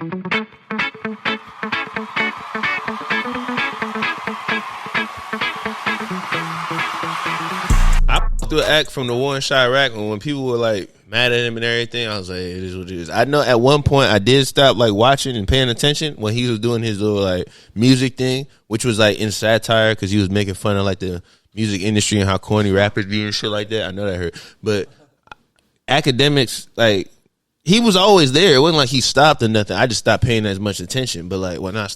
I threw an act from the war in Chirac, and when people were like mad at him and everything, I was like, it is what it is. I know at one point I did stop like watching and paying attention when he was doing his little like music thing, which was like in satire because he was making fun of like the music industry and how corny rappers be and shit like that. I know that hurt, but Akademiks, like, he was always there. It wasn't like he stopped or nothing. I just stopped paying as much attention. But like when I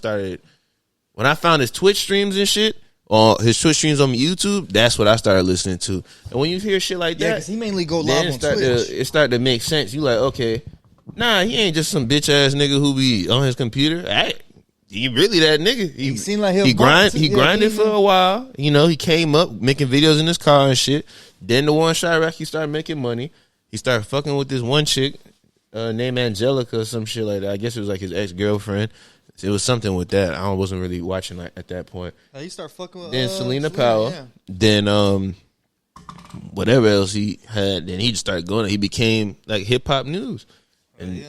found his Twitch streams and shit, or his Twitch streams on YouTube, that's what I started listening to. And when you hear shit like that, because he mainly go live on Twitch. It started to make sense. You like, okay, nah, he ain't just some bitch ass nigga who be on his computer. He really that nigga. He seemed like he grinded for a while. You know, he came up making videos in his car and shit. Then the war in Chirac, he started making money. He started fucking with this one chick named Angelica or some shit like that. I guess it was like his ex-girlfriend. It was something with that. I wasn't really watching like at that point. He started fucking with then Selena Powell. Yeah. Then whatever else he had. Then he just started going. He became like hip hop news. And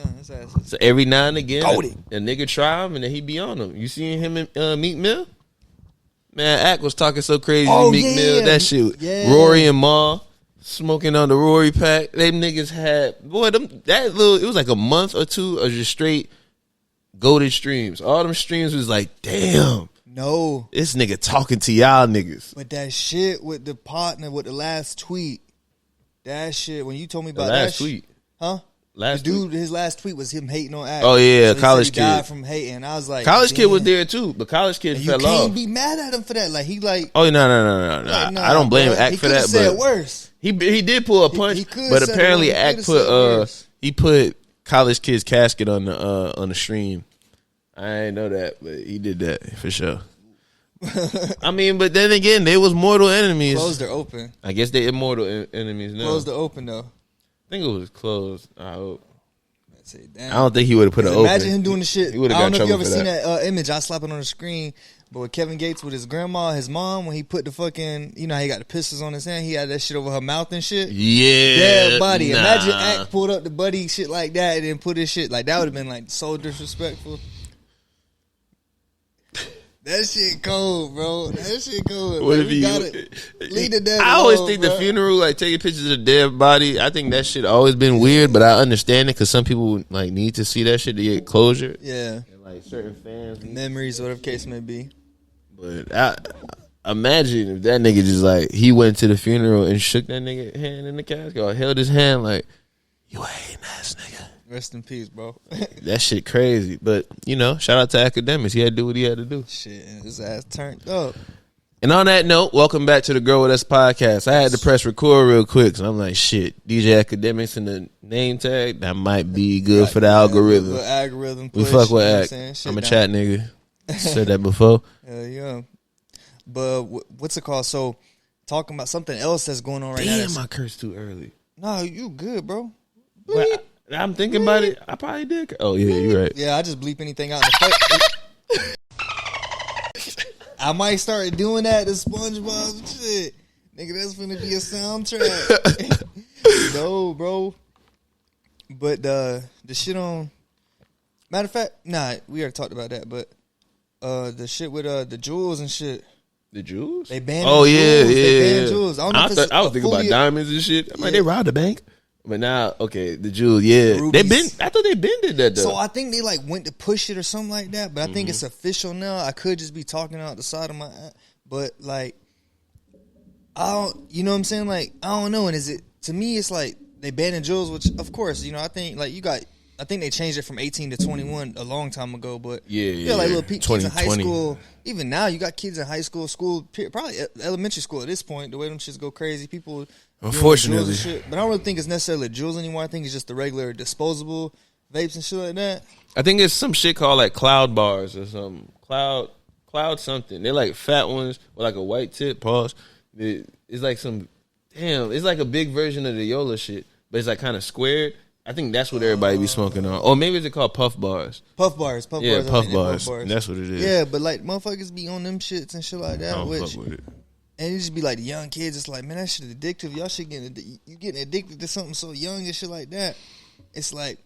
so every now and again, a nigga try him and then he be on him. You seen him in Meek Mill? Man, Ack was talking so crazy to Meek Mill. That shit. Yeah. Rory and Ma smoking on the Rory pack. Them niggas had it was like a month or two of just straight goated streams. All them streams was like, damn. No. This nigga talking to y'all niggas. But that shit with the partner with the last tweet, that shit, when you told me about that last tweet. Huh? Last the dude, tweet? his last tweet was him hating on Ack. Oh yeah, so college kid died from hating. I was like, college kid was there too, but college kid fell off. You can't be mad at him for that. Like he like, oh no. Like, I don't blame Ack for that. He said worse. He did pull a punch, but apparently Ack he put college kid's casket on the stream. I ain't know that, but he did that for sure. I mean, but then again, they was mortal enemies. Closed or open? I guess they immortal enemies now. Closed or open though? I think it was closed. I hope. Damn. I don't think he would have put it open. Imagine him doing the shit. I don't know if you ever seen that image. I slapped it on the screen. But with Kevin Gates with his grandma, his mom, when he put the fucking, you know how he got the pistols on his hand, he had that shit over her mouth and shit. Yeah, buddy. Nah. Imagine Ack pulled up the buddy shit like that and then put his shit like that would have been like so disrespectful. That shit cold, bro. That shit cold. What if lead the dead? I always think the funeral, like taking pictures of the dead body. I think that shit always been weird, but I understand it because some people like need to see that shit to get closure. Yeah, and, like certain fans, memories, whatever case may be. But I imagine if that nigga just like he went to the funeral and shook that nigga hand in the casket or held his hand like, you a hating ass nigga. Rest in peace, bro. That shit crazy. But, you know, shout out to Akademiks. He had to do what he had to do. Shit, his ass turned up. And on that note, welcome back to the Grow With Us podcast. I had to press record real quick, so I'm like, shit, DJ Akademiks and the name tag, that might be good for the algorithm. The algorithm push, we fuck with Ack. I'm a chat nigga. Said that before. Yeah. But what's it called? So, talking about something else that's going on right now. Damn, I cursed too early. No, you good, bro. I'm thinking about it. I probably did. Oh, yeah, you're right. Yeah, I just bleep anything out in the face. I might start doing that to SpongeBob shit. Nigga, that's finna be a soundtrack. No, bro. But the shit on... Matter of fact, nah, we already talked about that, but the shit with the Juuls and shit. The Juuls? They banned Juuls. They banned Juuls. I was thinking about diamonds and shit. I mean, they robbed the bank. But now, okay, the Juuls, yeah. I thought they been did that, though. So I think they, like, went to push it or something like that, but I think it's official now. I could just be talking out the side of my eye, but, like, you know what I'm saying? Like, I don't know, and to me, it's like, they banned Juuls, which, of course, you know, I think, like, I think they changed it from 18 to 21 a long time ago, but like little kids in high school. Even now, you got kids in high school, probably elementary school at this point. The way them shits go crazy, people. Unfortunately, shit. But I don't really think it's necessarily Juuls anymore. I think it's just the regular disposable vapes and shit like that. I think it's some shit called like cloud bars or something. Cloud something. They're like fat ones with like a white tip. Pause. It's like some it's like a big version of the Yola shit, but it's like kind of squared. I think that's what everybody be smoking on. Or maybe it's called puff bars. Puff bars. Yeah, puff bars. That's what it is. Yeah, but like motherfuckers be on them shits and shit like that. I don't fuck with it. And it just be like the young kids. It's like, man, that shit is addictive. Y'all shit getting addicted to something so young and shit like that. It's like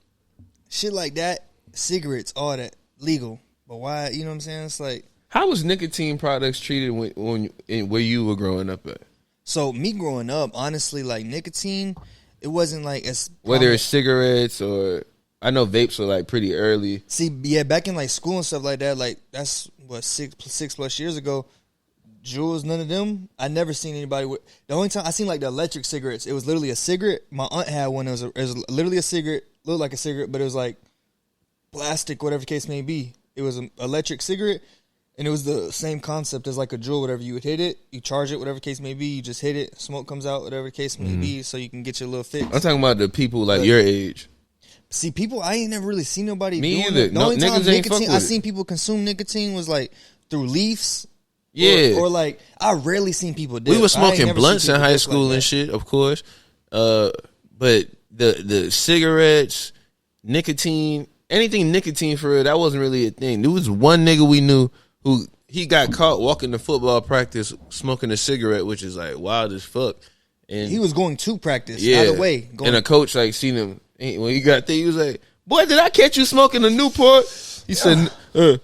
shit like that. cigarettes, all that legal, but why? You know what I'm saying? It's like, how was nicotine products treated where you were growing up at? So me growing up, honestly, like nicotine, it wasn't like as whether it's cigarettes or I know vapes were like pretty early. See, yeah, back in like school and stuff like that, like that's what six plus years ago. Juuls, none of them. I never seen anybody with. The only time I seen like the electric cigarettes, it was literally a cigarette. My aunt had one. It was literally a cigarette, looked like a cigarette, but it was like plastic, whatever the case may be. It was an electric cigarette, and it was the same concept as like a Juul. Whatever, you would hit it, you charge it, whatever the case may be. You just hit it, smoke comes out, whatever the case may be, so you can get your little fix. I'm talking about the people like your age. See, people, I ain't never really seen nobody Me doing either. it. The only time nicotine, I it. seen people consume nicotine was like through leaves. Yeah. Or like, I rarely seen people do it. We were smoking blunts in high school like and shit, of course. But the cigarettes, nicotine, anything nicotine for real, that wasn't really a thing. There was one nigga we knew who he got caught walking to football practice smoking a cigarette, which is like wild as fuck. And he was going to practice, out of the way. And a coach like seen him when he got there. He was like, "Boy, did I catch you smoking a Newport?" He said,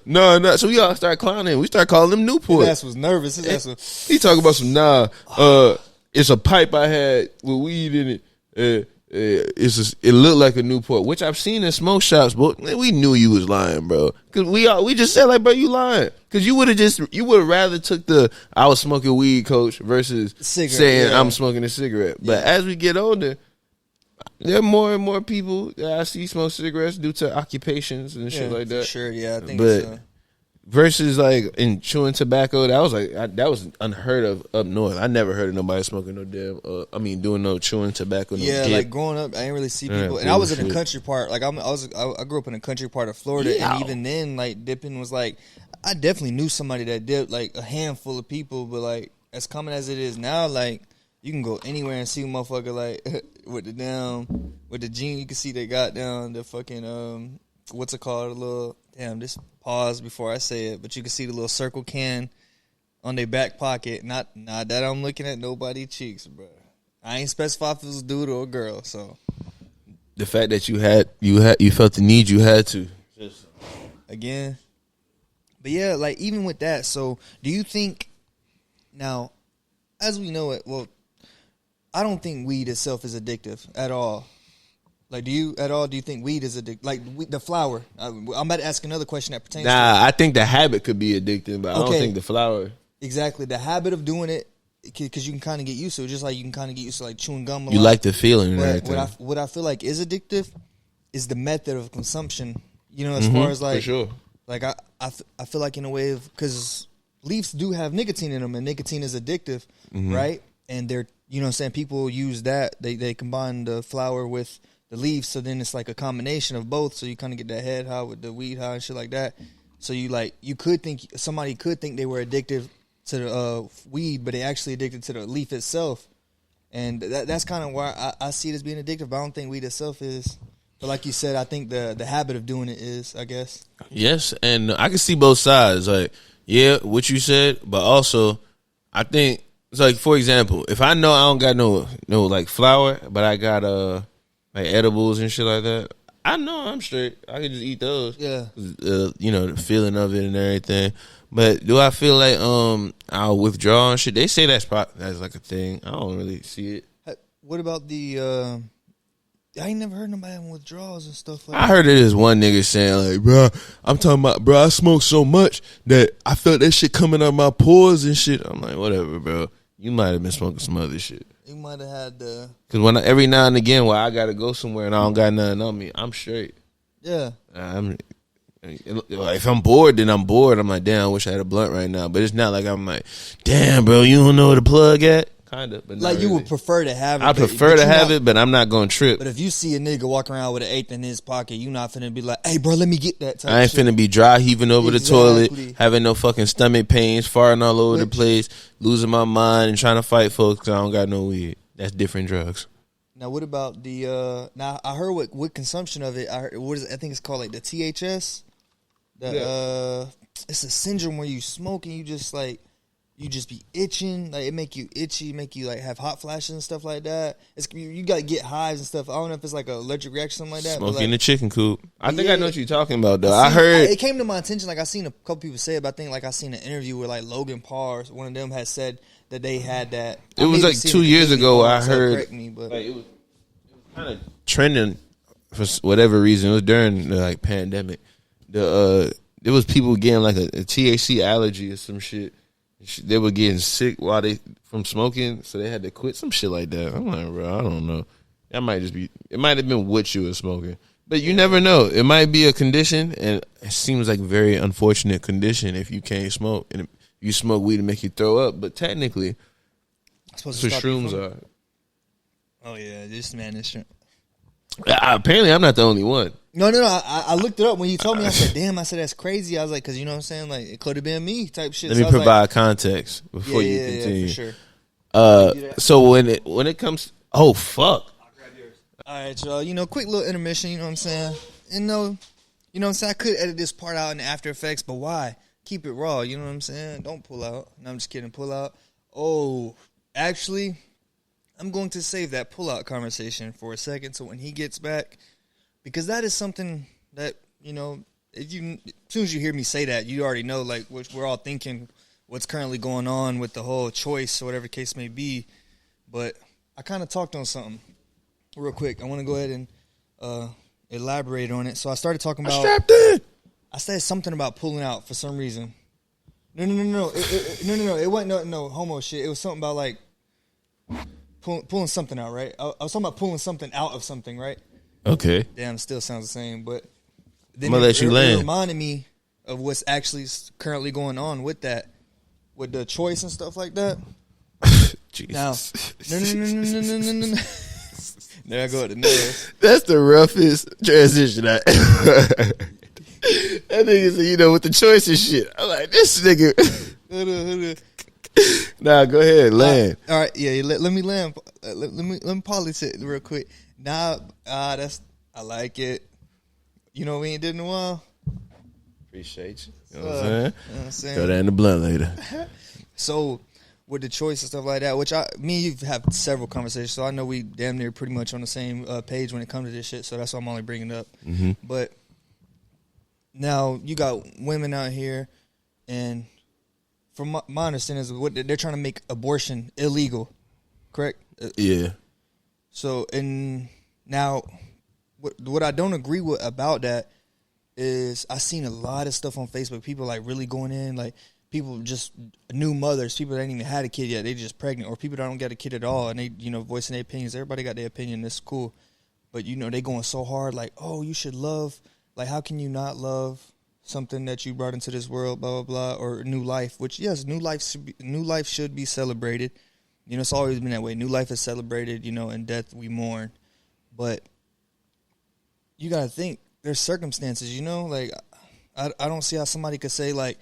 "No." So we all started clowning him. We started calling him Newport. His ass was nervous. His ass was. He talking about some it's a pipe I had with weed in it. It looked like a Newport, which I've seen in smoke shops, but we knew you was lying, bro. Cause we just said like, bro, you lying. Cause you would have rather took the I was smoking weed coach versus saying I'm smoking a cigarette. But as we get older, there are more and more people that I see smoke cigarettes due to occupations and shit like that. Sure, yeah, I think but versus like in chewing tobacco, that was like that was unheard of up north. I never heard of nobody smoking no damn. Doing no chewing tobacco. No like growing up, I didn't really see people, and I was in a country part. Like I grew up in a country part of Florida, and even then, like dipping was like, I definitely knew somebody that dipped, like a handful of people, but like as common as it is now, like you can go anywhere and see a motherfucker like with the jean, you can see they got down the fucking what's it called, a little this pause before I say it, but you can see the little circle can on their back pocket. Not that I'm looking at nobody's cheeks, bro. I ain't specify if it was a dude or a girl. So the fact that you felt the need, you had to again. But yeah, like even with that, so do you think now, as we know it, well, I don't think weed itself is addictive at all. Like, do you think weed is addictive? Like, the flower. I'm about to ask another question that pertains to it. I think the habit could be addictive, but I don't think the flower. Exactly. The habit of doing it, because you can kind of get used to it, just like you can kind of get used to, like, chewing gum a lot. Like the feeling and everything. What I feel like is addictive is the method of consumption, as far as, like, for sure. Like, I feel like in a way of, because leaves do have nicotine in them, and nicotine is addictive, right? And they're, you know what I'm saying, people use that. They combine the flower with the leaves, so then it's like a combination of both, so you kind of get that head high with the weed high and shit like that. So somebody could think they were addicted to the weed, but they actually addicted to the leaf itself. And that's kind of why I see it as being addictive, but I don't think weed itself is. But like you said, I think the habit of doing it is, I guess. Yes, and I can see both sides. Like, yeah, what you said, but also I think it's like, for example, if I know I don't got no like flour, but I got like edibles and shit like that, I know I'm straight. I can just eat those. Yeah. The feeling of it and everything. But do I feel like I'll withdraw and shit? They say that's like a thing. I don't really see it. What about the I ain't never heard nobody having withdrawals and stuff like that. I heard it is one nigga saying like, bro, I'm talking about, bro, I smoke so much that I felt that shit coming out my pores and shit. I'm like, whatever, bro. You might have been smoking some other shit. You might have had the... Because every now and again, I got to go somewhere and I don't got nothing on me, I'm straight. Yeah. If I'm bored, then I'm bored. I'm like, damn, I wish I had a blunt right now. But it's not like I'm like, damn, bro, you don't know where the plug at? Kind of, but like you would prefer to have it. I prefer to have it, but I'm not going to trip. But if you see a nigga walking around with an eighth in his pocket, you not finna be like, hey, bro, let me get that. I ain't finna be dry heaving over the toilet, having no fucking stomach pains, farting all over the place, losing my mind and trying to fight folks because I don't got no weed. That's different drugs. Now, what about the? Now I heard with consumption of it, I think it's called like the THS. It's a syndrome where you smoke and you just like. you just be itching. Like, it make you itchy, make you, like, have hot flashes and stuff like that. You got to get hives and stuff. I don't know if it's, like, an allergic reaction, something like that. Smoking like, in the chicken coop. I think I know what you're talking about, though. I heard. It came to my attention. Like, I seen a couple people say it, but I think, like, I seen an interview where, like, Logan Paul, one of them had said that they had that. It was, like, 2 years ago I heard. Correct me, but. Like, it was kind of trending for whatever reason. It was during the, like, pandemic. There was people getting, like, a THC allergy or some shit. They were getting sick from smoking, so they had to quit, some shit like that. I'm like, bro, I don't know. That might just be. It might have been what you were smoking, but you never know. It might be a condition, and it seems like a very unfortunate condition if you can't smoke and if you smoke weed to make you throw up. But technically, that's what shrooms are. Oh yeah, this man is. Apparently, I'm not the only one. No. I looked it up when you told me. I said, "Damn!" I said, "That's crazy." I was like, "Cause you know what I'm saying? Like, it could have been me." Type shit. Let me provide context before you continue. Yeah, for sure. So when it comes, oh fuck. I'll grab yours. All right, y'all. Quick little intermission. You know what I'm saying? And you know what I'm saying. I could edit this part out in After Effects, but why? Keep it raw. You know what I'm saying? Don't pull out. No, I'm just kidding. Pull out. Oh, actually, I'm going to save that pull out conversation for a second. So when he gets back. Because that is something that, as soon as you hear me say that, you already know, like, we're all thinking what's currently going on with the whole choice or whatever the case may be. But I kind of talked on something real quick. I want to go ahead and elaborate on it. So I started talking about... I said something about pulling out for some reason. No. It wasn't no homo shit. It was something about, like, pulling something out, right? I was talking about pulling something out of something, right? Okay. Damn, it still sounds the same, but then I'm gonna let you land. It reminded me of what's actually currently going on with that, with the choice and stuff like that. Jesus. Now, no. There I go with the nose. That's the roughest transition I ever heard. That nigga said, with the choice and shit. I'm like, this nigga. Nah, go ahead, land. All right, yeah. Let me land. Let me polish it real quick. Nah, I like it. You know we ain't did in a while. Appreciate you. You know what I'm saying? Throw that in the blunt later. So with the choice and stuff like that, which me and you have several conversations, so I know we damn near pretty much on the same page when it comes to this shit. So that's why I'm only bringing it up. Mm-hmm. But now you got women out here, and from my understanding is what they're trying to make abortion illegal, correct? Yeah. So, and now, what I don't agree with about that is I seen a lot of stuff on Facebook. People like really going in, like people just new mothers, people that ain't even had a kid yet, they just pregnant, or people that don't get a kid at all, and they voicing their opinions. Everybody got their opinion. That's cool, but they going so hard, like, oh, you should love, like, how can you not love something that you brought into this world, blah blah blah, or new life? Which yes, new life should be celebrated. It's always been that way. New life is celebrated, and death we mourn. But you got to think, there's circumstances, like, I don't see how somebody could say, like,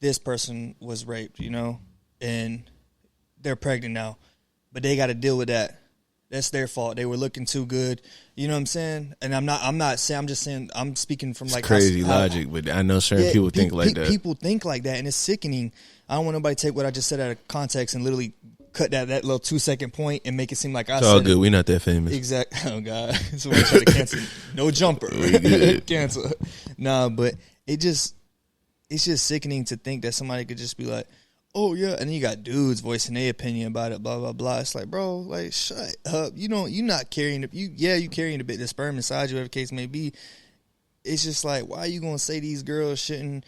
this person was raped, and they're pregnant now. But they got to deal with that. That's their fault. They were looking too good. You know what I'm saying? And I'm not saying, I'm just saying, I'm speaking from, like, it's crazy logic, but I know certain people think like that. People think like that, and it's sickening. I don't want nobody to take what I just said out of context and literally cut that little 2-second point and make it seem like I said it. It's all good. We're not that famous. Exactly. Oh, God. So I try to cancel. No jumper. Cancel. Nah, but it's just sickening to think that somebody could just be like, oh, yeah. And then you got dudes voicing their opinion about it, blah, blah, blah. It's like, bro, like, shut up. You're not carrying you carrying the sperm inside you, whatever the case may be. It's just like, why are you going to say these girls shouldn't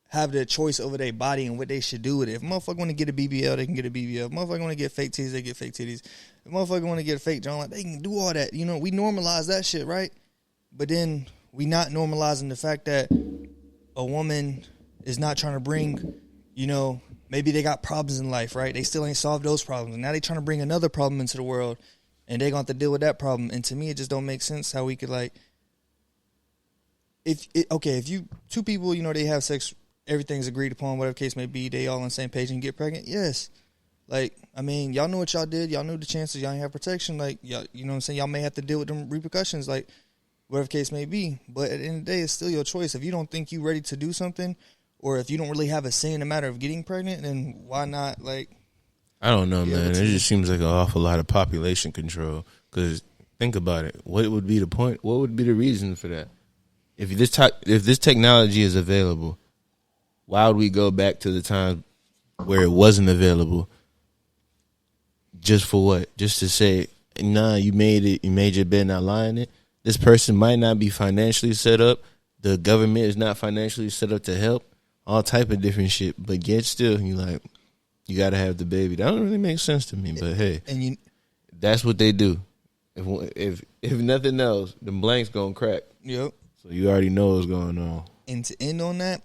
have their choice over their body and what they should do with it? If a motherfucker want to get a BBL, they can get a BBL. If a motherfucker want to get fake titties, they get fake titties. If a motherfucker want to get a fake joint, like, they can do all that. We normalize that shit, right? But then we not normalizing the fact that a woman is not trying to bring, maybe they got problems in life, right? They still ain't solved those problems. And now they trying to bring another problem into the world, and they going to have to deal with that problem. And to me, it just don't make sense how we could, like, if you two people, they have sex, everything's agreed upon, whatever case may be, they all on the same page and get pregnant, yes. Like, I mean, y'all know what y'all did. Y'all knew the chances. Y'all ain't have protection. Like, y'all, you know what I'm saying? Y'all may have to deal with them repercussions, like, whatever case may be. But at the end of the day, it's still your choice. If you don't think you ready to do something, or if you don't really have a say in the matter of getting pregnant, then why not, like... I don't know, man. It just seems like an awful lot of population control. Because think about it. What would be the point? What would be the reason for that? If this technology is available, why would we go back to the time where it wasn't available? Just for what? Just to say, nah, you made it. You made your bed, not lying it. This person might not be financially set up. The government is not financially set up to help. All type of different shit. But yet still, you like, you got to have the baby. That don't really make sense to me. But hey, that's what they do. If nothing else, the blank's gonna crack. Yep. So you already know what's going on. And to end on that,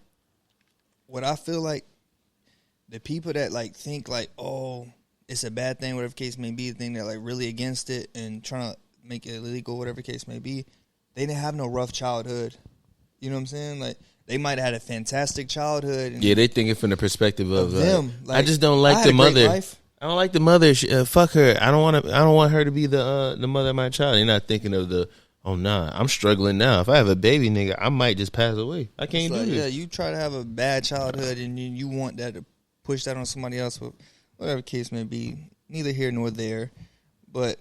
what I feel like, the people that like think like, oh, it's a bad thing, whatever case may be, the thing that like really against it and trying to make it illegal, whatever case may be, they didn't have no rough childhood. You know what I'm saying? Like, they might have had a fantastic childhood. And they thinking from the perspective of them. Like, I just don't like the mother. I don't like the mother. Fuck her. I don't want her to be the mother of my child. You're not thinking of the, oh nah, I'm struggling now. If I have a baby, nigga, I might just pass away. I can't do this. Yeah, you try to have a bad childhood and you want that to push that on somebody else, whatever case may be. Neither here nor there. But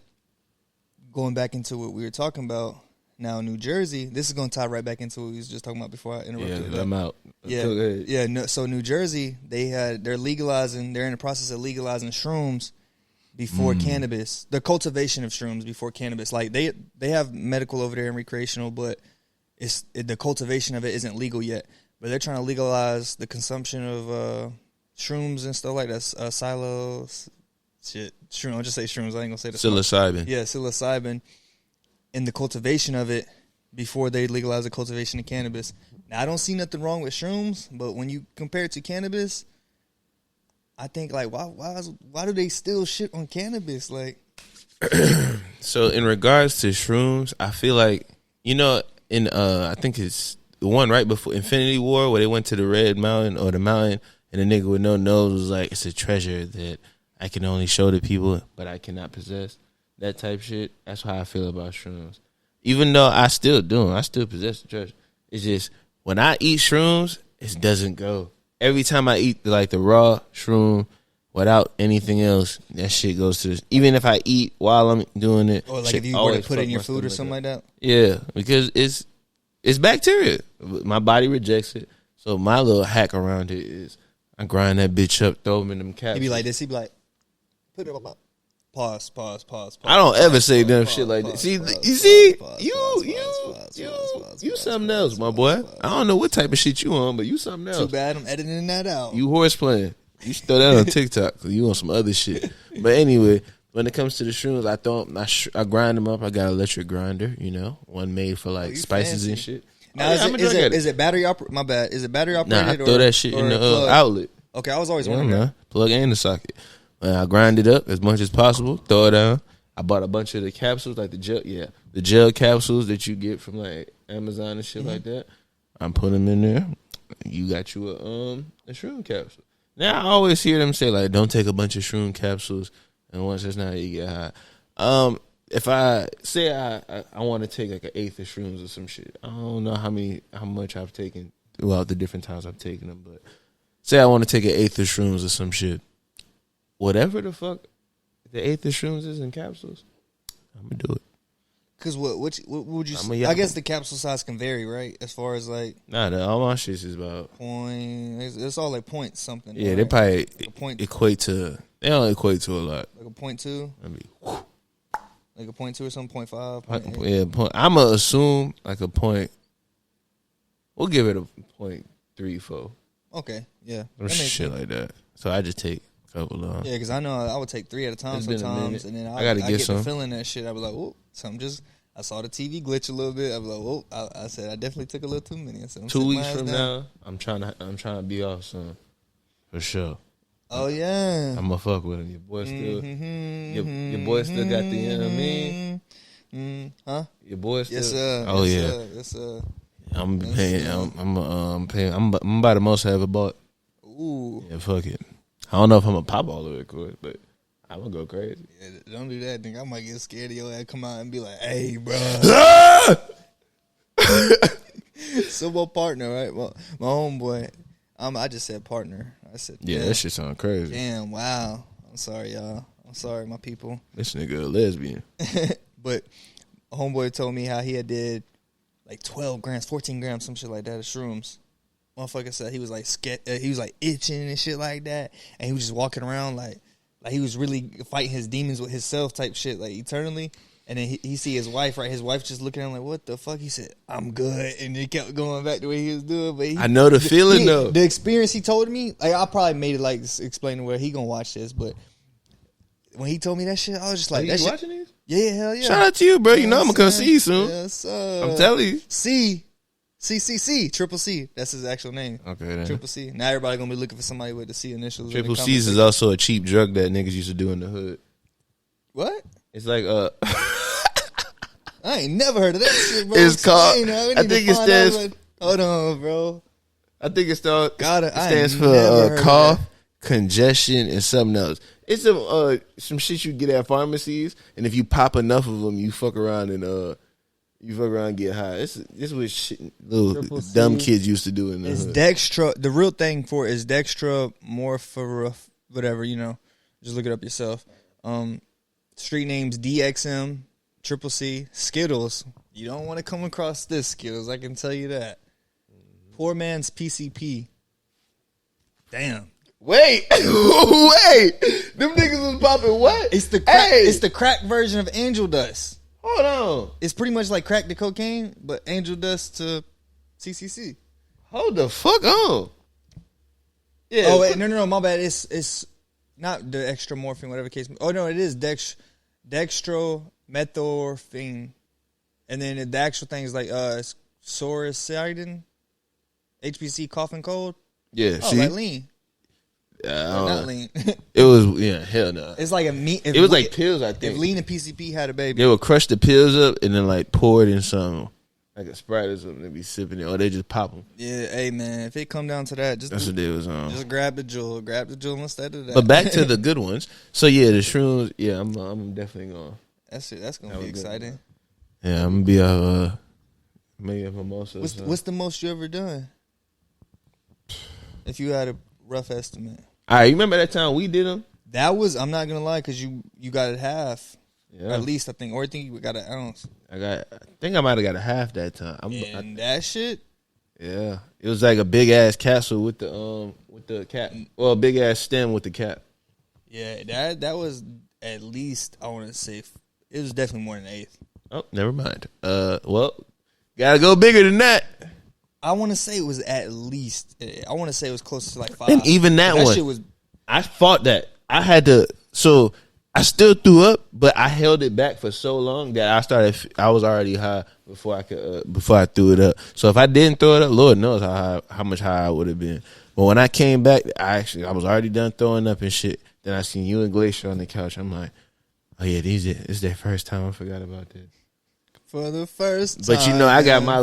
going back into what we were talking about. Now, New Jersey, this is going to tie right back into what we was just talking about before I interrupted. Yeah, I'm out. Yeah. No, so New Jersey, they're in the process of legalizing shrooms before cannabis. The cultivation of shrooms before cannabis. Like they have medical over there and recreational, but the cultivation of it isn't legal yet. But they're trying to legalize the consumption of shrooms and stuff like that. Silos, shit, shroom. I'll just say shrooms. I ain't gonna say the psilocybin. Yeah, psilocybin. In the cultivation of it before they legalize the cultivation of cannabis. Now, I don't see nothing wrong with shrooms, but when you compare it to cannabis, I think like why do they still shit on cannabis? Like, so in regards to shrooms, I feel like, you know, in I think it's the one right before Infinity War where they went to the Red Mountain or the mountain and the nigga with no nose was like, it's a treasure that I can only show to people but I cannot possess. That type shit. That's how I feel about shrooms. Even though I still do them. I still possess the treasure. It's just, when I eat shrooms, it doesn't go. Every time I eat like the raw shroom without anything else, that shit goes to this. Even if I eat while I'm doing it. Or like if you were to put it in your food or something like that? Yeah, because it's bacteria. My body rejects it. So my little hack around it is I grind that bitch up, throw them in them capsules. He'd be like this. He'd be like, put it on my... Pause. I don't ever say dumb shit like that. See, you something else, my boy. I don't know what type of shit you on, but you something else. Too bad I'm editing that out. You horse playing. You should throw that on TikTok. You on some other shit. But anyway, when it comes to the shrooms, I grind them up. I got an electric grinder, you know, one made for like spices and shit. Now, is it battery operated? My bad. Is it battery operated? Nah, I throw that shit in the outlet. Okay, I was always wondering that. Plug in the socket. I grind it up as much as possible, throw it down. I bought a bunch of the capsules, like the gel capsules that you get from like Amazon and shit like that. I'm putting them in there. You got you a shroom capsule. Now I always hear them say like, don't take a bunch of shroom capsules, and once that's not how you get high. If I say I want to take like an eighth of shrooms or some shit, I don't know how much I've taken throughout the different times I've taken them, but say I want to take an eighth of shrooms or some shit. Whatever the fuck the eighth of shrooms is in capsules, I'm gonna do it. Cause what would you say? I guess the capsule size can vary, right? As far as like, all my shit is about point. It's all like point something. Yeah, right? They probably equate to. They don't equate to a lot. Like a 0.2. Like a 0.2 or something. 0.5. Yeah, I'ma assume like a point. We'll give it a 0.34. Okay, yeah, or shit like that. So I just take. Yeah, because I know I would take 3 at a time sometimes, and then I get the feeling that shit. I be like, "Whoa, something just." I saw the TV glitch a little bit. I be like, "Whoa!" I said I definitely took a little too many. I said, 2 weeks from now, I'm trying to be off soon, for sure. Oh yeah, I'm gonna fuck with him. Your boy still, your boy still got the, you know what I mean? Huh? Your boy still. Yes sir. Oh yes, yeah. Sir. Yes sir. I'm paying. I'm paying. I'm about the most I ever bought. Ooh. Yeah, fuck it. I don't know if I'm gonna pop all the way quick, but I'm gonna go crazy. Yeah, don't do that. Think I might get scared of your ass. Come out and be like, "Hey, bro." So my partner, right? My homeboy. I just said partner. I said, Yeah, that shit sound crazy. Damn, wow. I'm sorry, y'all. I'm sorry, my people. This nigga a lesbian. But homeboy told me how he had did like 12 grams, 14 grams, some shit like that of shrooms. Motherfucker said he was like he was like itching and shit like that, and he was just walking around like he was really fighting his demons with himself type shit, like eternally. And then he see his wife, right? His wife just looking at him like, what the fuck? He said, I'm good. And he kept going back the way he was doing. But I know the feeling, though. The experience he told me, like, I probably made it, like, explaining where he gonna watch this. But when he told me that shit, I was just like, that shit. Watching these? Yeah, hell yeah. Shout out to you, bro. You know I'm gonna come see you soon. Yes, sir. I'm telling you. Triple C. That's his actual name. Okay, then. Triple C. Now everybody gonna be looking for somebody with the C initials. Triple C's is also a cheap drug that niggas used to do in the hood. What? It's like I ain't never heard of that shit, bro. It's called. I think it stands. Hold on, bro. I think it stands for never cough, congestion, and something else. It's some shit you get at pharmacies, and if you pop enough of them, you fuck around and get high. This was shit little dumb kids used to do in the hood. Dextra. The real thing for it is Dextra, Morpha, whatever, you know. Just look it up yourself. Street names DXM, Triple C, Skittles. You don't want to come across this, Skittles. I can tell you that. Poor man's PCP. Damn. Wait. Them niggas was popping what? It's the crack, It's the crack version of angel dust. Hold on. It's pretty much like crack to cocaine, but angel dust to CCC. Hold the fuck on. Yeah. Oh wait, no, my bad. It's not the extra morphine, whatever case. Oh no, it is dextromethorphan, and then the actual thing is like Sorocidin, HPC, cough and cold. Yeah, oh, like lean. Not lean. It was hell no. It's like a meat. It was like pills. I think if lean and PCP had a baby, they would crush the pills up and then like pour it in some like a Sprite or something. They be sipping it, or they just pop them. Yeah, hey man, if it come down to that, that's what they was on. Just grab the Juul instead of that. But back to the good ones. So yeah, the shrooms. Yeah, I'm definitely going. That's gonna be exciting. Yeah, I'm gonna be out. Maybe a mimosa. What's the most you ever done? If you had a rough estimate. All right, you remember that time we did them? That was, I'm not gonna lie, because you got it half. Yeah. At least I think, or I think you got an ounce. I think I might have got a half that time. That shit. Yeah, it was like a big ass capsule with the cap. Well, a big ass stem with the cap. Yeah, that was at least, I want to say it was definitely more than an eighth. Oh, never mind. Well, gotta go bigger than that. I want to say it was at least. I want to say it was close to like 5. And even that one, shit was. I fought that. I had to. So I still threw up, but I held it back for so long that I was already high before I threw it up. So if I didn't throw it up, Lord knows how much higher I would have been. But when I came back, I was already done throwing up and shit. Then I seen you and Glacier on the couch. I'm like, oh yeah, this is their first time. I forgot about this. For the first time. But you know, I got my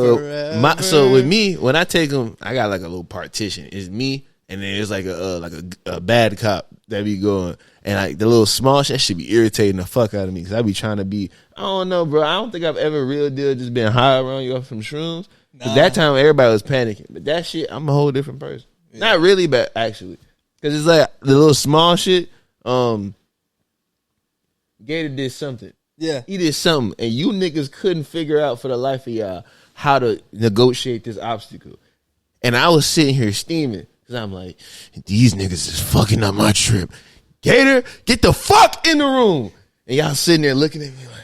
so with me, when I take them, I got like a little partition. It's me, and then it's like a bad cop that be going. And like the little small shit should be irritating the fuck out of me because I be trying to be, I don't know, bro. I don't think I've ever real deal just been high around you off from shrooms. Nah. That time everybody was panicking. But that shit, I'm a whole different person. Yeah. Not really, but actually. Because it's like the little small shit, Gator did something. Yeah. He did something. And you niggas couldn't figure out for the life of y'all how to negotiate this obstacle. And I was sitting here steaming. Because I'm like, these niggas is fucking up my trip. Gator, get the fuck in the room. And y'all sitting there looking at me like,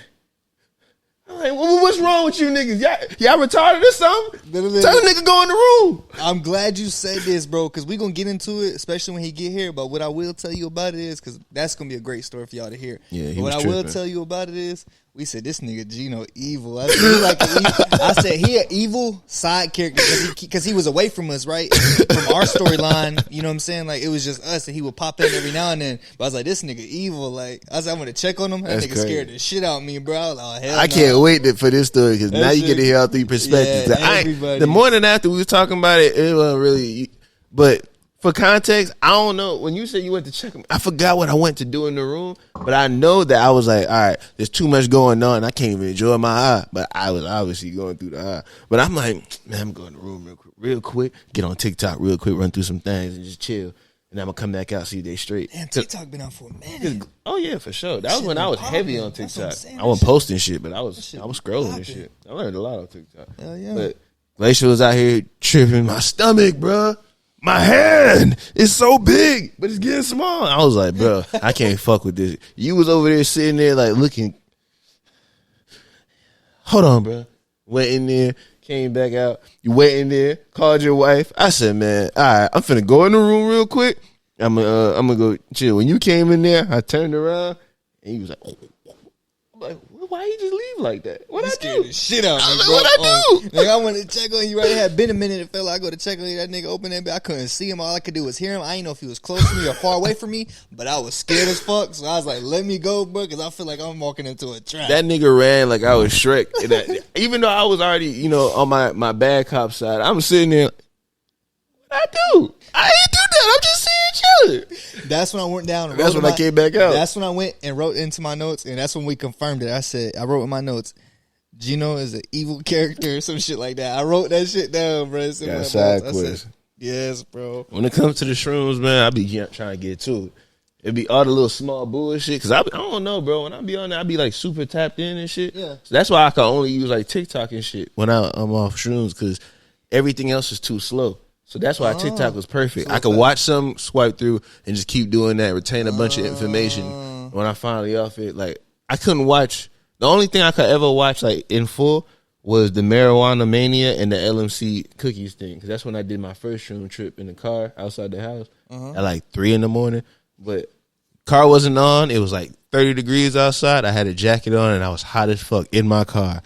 I'm like, what's wrong with you niggas? Y'all retarded or something? Tell the nigga go in the room. I'm glad you said this, bro, because we're going to get into it, especially when he get here. But what I will tell you about it is, because that's going to be a great story for y'all to hear. Yeah, but what I will tell you about it is, we said, this nigga Gino evil. I said, he an evil side character because he was away from us, right? From our storyline, you know what I'm saying? Like, it was just us, and he would pop in every now and then. But I was like, this nigga evil. Like, I said, I'm going to check on him. That nigga scared the shit out of me, bro. I was like, oh, hell I can't wait for this story because now you get to hear all three perspectives. Yeah, the morning after we was talking about it, it wasn't really. But for context, I don't know. When you said you went to check him, I forgot what I went to do in the room. But I know that I was like, all right, there's too much going on. I can't even enjoy my eye. But I was obviously going through the eye. But I'm like, man, I'm going to the room real quick, get on TikTok real quick, run through some things and just chill. And I'm going to come back out, see they straight. Damn, TikTok been out for a minute. Oh, yeah, for sure. That was when I was heavy on TikTok. I wasn't posting shit, but I was scrolling and shit. I learned a lot on TikTok. Hell yeah. But Glacier was out here tripping. My stomach, bro. My hand is so big, but it's getting small. I was like, bro, I can't fuck with this. You was over there sitting there like looking. Hold on, bro. Went in there. Came back out. You wait in there. Called your wife. I said, man, all right, I'm finna go in the room real quick. I'm gonna go chill. When you came in there, I turned around and he was like, oh. I'm like, why you just leave like that? What I do? The shit out of me, bro. What I do? Like, I went to check on you. Right, it had been a minute. It felt like I go to check on you. That nigga opened that bit. I couldn't see him. All I could do was hear him. I didn't know if he was close to me or far away from me, but I was scared as fuck. So I was like, let me go, bro, because I feel like I'm walking into a trap. That nigga ran like I was Shrek. Even though I was already, on my bad cop side, I'm sitting there. What I do? I ain't do that. I'm just sitting chilling. That's when I went down. That's when I came back out. That's when I went and wrote into my notes, and that's when we confirmed it. I wrote in my notes, Gino is an evil character or some shit like that. I wrote that shit down, bro. Got side quest. Yes, bro. When it comes to the shrooms, man, I be trying to get to it. It be all the little small bullshit. Because I don't know, bro. When I be on there, I be like super tapped in and shit. Yeah. So that's why I can only use like TikTok and shit when I'm off shrooms, because everything else is too slow. So that's why TikTok was perfect. So I could watch some, swipe through, and just keep doing that, retain a bunch of information. When I finally off it, like, I couldn't watch. The only thing I could ever watch, like, in full was the Marijuana Mania and the LMC Cookies thing. Because that's when I did my first shroom trip in the car outside the house at like 3 a.m. But car wasn't on. It was like 30 degrees outside. I had a jacket on, and I was hot as fuck in my car.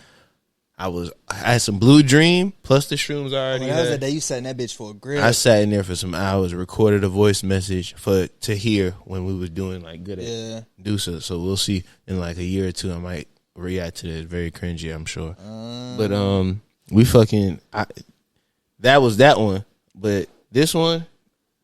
I had some Blue Dream plus the shrooms already. That was the day you sat in that bitch for a grill. I sat in there for some hours, recorded a voice message to hear when we was doing like good at do so we'll see in like a year or two. I might react to this. Very cringy, I'm sure. But we fucking that was that one. But this one,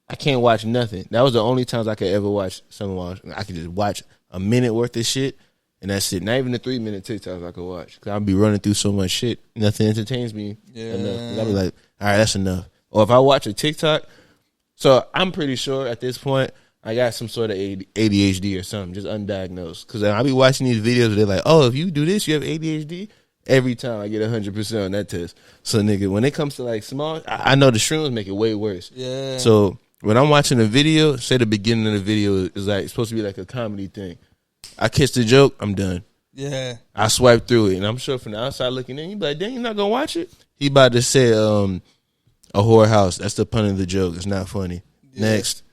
I can't watch nothing. That was the only times I could ever watch someone. I could just watch a minute worth of shit. And that's it. Not even the 3-minute TikToks I could watch. Because I'll be running through so much shit. Nothing entertains me enough. I'll be like, all right, that's enough. Or if I watch a TikTok. So I'm pretty sure at this point, I got some sort of ADHD or something. Just undiagnosed. Because I'll be watching these videos where they're like, oh, if you do this, you have ADHD. Every time I get 100% on that test. So, nigga, when it comes to like small, I know the shrooms make it way worse. Yeah. So when I'm watching a video, say the beginning of the video is like supposed to be like a comedy thing. I catch the joke, I'm done. Yeah. I swipe through it, and I'm sure from the outside looking in, you be like, dang, you not gonna watch it? He about to say a whorehouse. That's the pun of the joke. It's not funny. Yeah. Next.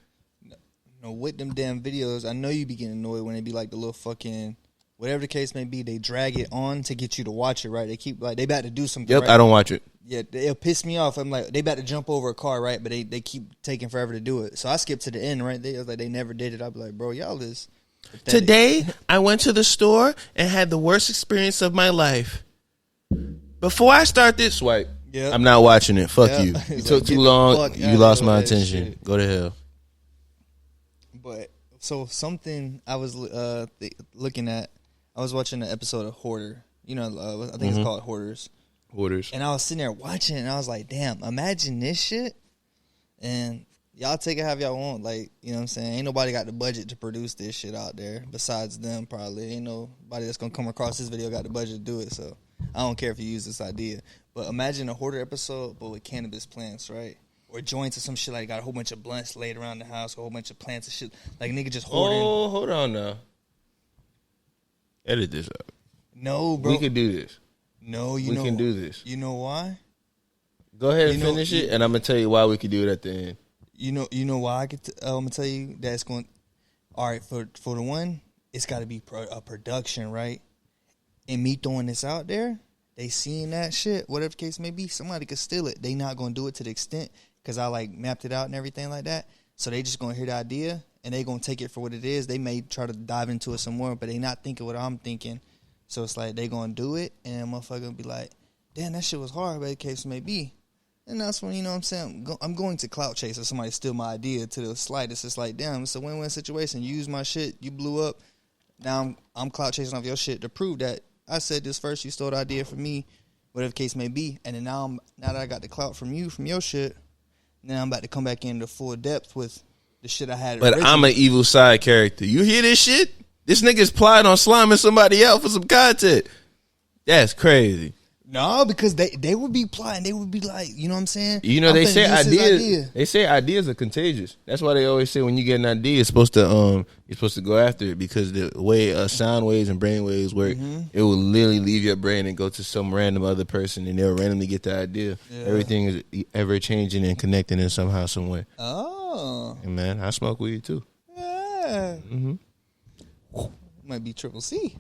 No, with them damn videos, I know you be getting annoyed when they be like the little fucking, whatever the case may be, they drag it on to get you to watch it, right? They keep like, they about to do something. Yep, right? I don't watch it. Yeah, it'll piss me off. I'm like, they about to jump over a car, right? But they keep taking forever to do it. So I skip to the end, right? They was like, they never did it. I'd be like, bro, y'all is pathetic. Today, I went to the store and had the worst experience of my life. Before I start this swipe, I'm not watching it. Fuck you. You took too long. You lost my attention. Shit. Go to hell. But so something I was looking at, I was watching an episode of Hoarder. You know, I think it's called Hoarders. Hoarders. And I was sitting there watching it, and I was like, damn, imagine this shit. And y'all take it however y'all want. Like, you know what I'm saying? Ain't nobody got the budget to produce this shit out there besides them, probably. Ain't nobody that's going to come across this video got the budget to do it. So I don't care if you use this idea. But imagine a Hoarder episode, but with cannabis plants, right? Or joints or some shit like got a whole bunch of blunts laid around the house, a whole bunch of plants and shit. Like, nigga just hoarding. Oh, hold on now. Edit this up. No, bro. We could do this. No, we can do this. You know why? Go ahead and finish it, and I'm gonna tell you why we could do it at the end. You know why I'm gonna tell you that it's going. All right, for the one, it's got to be a production, right? And me throwing this out there, they seeing that shit, whatever the case may be, somebody could steal it. They not gonna do it to the extent because I like mapped it out and everything like that. So they just gonna hear the idea and they gonna take it for what it is. They may try to dive into it some more, but they not thinking what I'm thinking. So it's like they gonna do it, and motherfucker gonna be like, damn, that shit was hard, whatever the case may be. And that's when, you know what I'm saying, I'm going to clout chase if somebody steal my idea to the slightest. It's like, damn, it's a win-win situation. You use my shit, you blew up. Now I'm clout chasing off your shit to prove that I said this first, you stole the idea from me, whatever the case may be. And then now that I got the clout from you, from your shit, now I'm about to come back into full depth with the shit I had. But originally. I'm an evil side character. You hear this shit? This nigga's plotting on sliming somebody out for some content. That's crazy. No, because they would be plotting. They would be like, you know what I'm saying? You know, they say ideas. They say ideas are contagious. That's why they always say when you get an idea, you're supposed to go after it, because the way sound waves and brain waves work, it will literally leave your brain and go to some random other person, and they'll randomly get the idea. Yeah. Everything is ever changing and connecting in somehow, some way. Oh, and man, I smoke weed too. Yeah, might be triple C.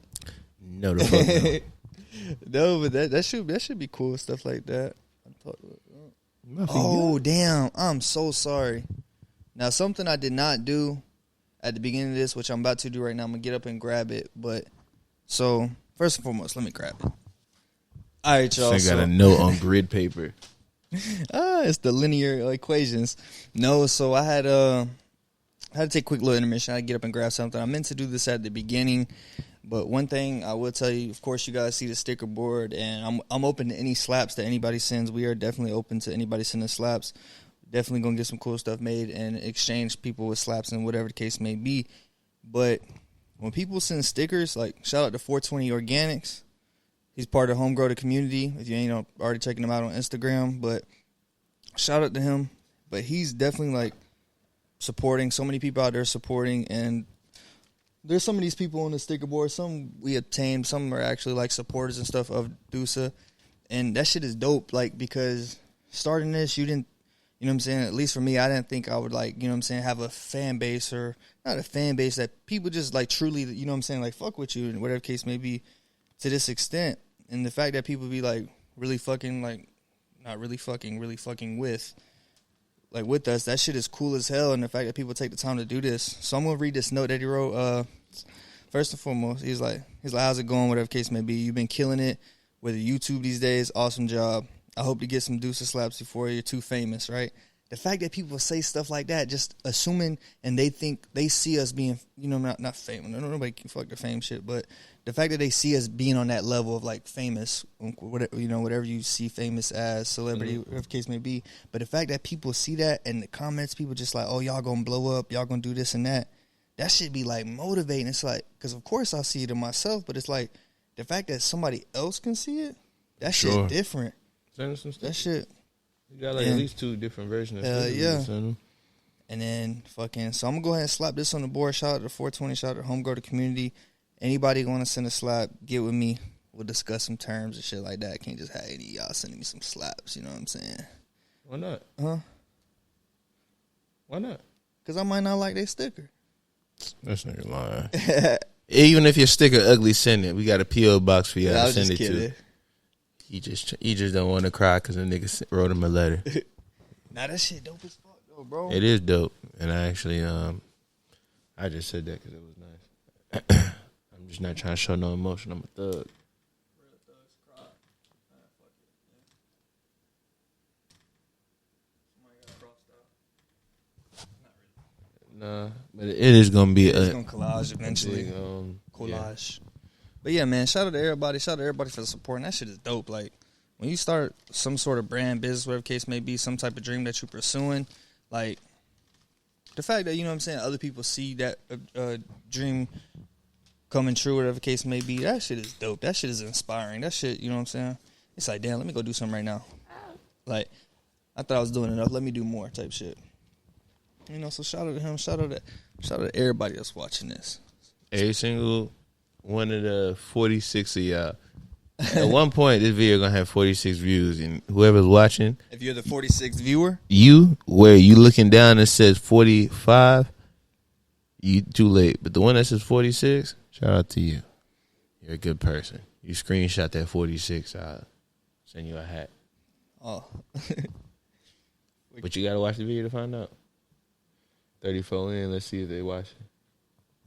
No, the fuck no. No, but that should be cool, stuff like that. Oh, damn. I'm so sorry. Now, something I did not do at the beginning of this, which I'm about to do right now, I'm going to get up and grab it. But, so, first and foremost, let me grab it. All right, y'all. I got a note on grid paper. It's the linear equations. No, so I had to take a quick little intermission. I had to get up and grab something. I meant to do this at the beginning. But one thing I will tell you, of course, you guys see the sticker board, and I'm open to any slaps that anybody sends. We are definitely open to anybody sending slaps. Definitely going to get some cool stuff made and exchange people with slaps and whatever the case may be. But when people send stickers, like shout out to 420 Organics. He's part of Homegrow the community, if you ain't already checking him out on Instagram. But shout out to him. But he's definitely like supporting, so many people out there supporting, and there's some of these people on the sticker board. Some we obtained. Some are actually like supporters and stuff of Dusa. And that shit is dope. Like, because starting this, you didn't, you know what I'm saying? At least for me, I didn't think I would, like, you know what I'm saying, have a fan base, or not a fan base, that people just like truly, you know what I'm saying, like fuck with you and whatever case may be to this extent. And the fact that people be like really fucking, like, not really fucking, really fucking with us, that shit is cool as hell. And the fact that people take the time to do this. So I'm going to read this note that he wrote. First and foremost, he's like, how's it going, whatever case may be. You've been killing it with YouTube these days. Awesome job. I hope to get some Deuce slaps before you're too famous, right? The fact that people say stuff like that, just assuming, and they think they see us being, you know, not famous. Nobody can fuck the fame shit, but the fact that they see us being on that level of like famous, whatever, you know, whatever you see famous as, celebrity, whatever the case may be. But the fact that people see that and the comments, people just like, oh, y'all gonna blow up, y'all gonna do this and that. That should be like motivating. It's like, because of course I see it in myself, but it's like the fact that somebody else can see it, that shit different. That shit. You got like at least 2 different versions. Yeah. And then fucking, so I'm going to go ahead and slap this on the board. Shout out to 420, shout out to Homegrow the community. Anybody want to send a slap, get with me. We'll discuss some terms and shit like that. I can't just have any of y'all sending me some slaps, you know what I'm saying? Why not? Huh? Why not? Because I might not like their sticker. That's not your line. Even if your sticker ugly, send it. We got a P.O. box for y'all to send it to. He just don't want to cry because the nigga wrote him a letter. Nah, that shit dope as fuck, though, bro. It is dope, and I actually, I just said that because it was nice. I'm just not trying to show no emotion. I'm a thug. Real thugs cry. Fuck it. Somebody got crossed out. Not really. Nah, but it is gonna be it's gonna collage eventually. Big, collage. Yeah. But yeah, man, shout out to everybody. Shout out to everybody for the support. And that shit is dope. Like, when you start some sort of brand, business, whatever case may be, some type of dream that you're pursuing, like, the fact that, you know what I'm saying, other people see that dream coming true, whatever case may be, that shit is dope. That shit is inspiring. That shit, you know what I'm saying? It's like, damn, let me go do something right now. Like, I thought I was doing enough. Let me do more type shit. You know, so shout out to him. Shout out to everybody that's watching this. Every single one of the 46 of y'all. At one point, this video gonna have 46 views, and whoever's watching, if you're the 46th viewer, where you looking down and says 45, you too late. But the one that says 46, shout out to you. You're a good person. You screenshot that 46, I'll send you a hat. Oh, but you gotta watch the video to find out. 34 in. Let's see if they watch it.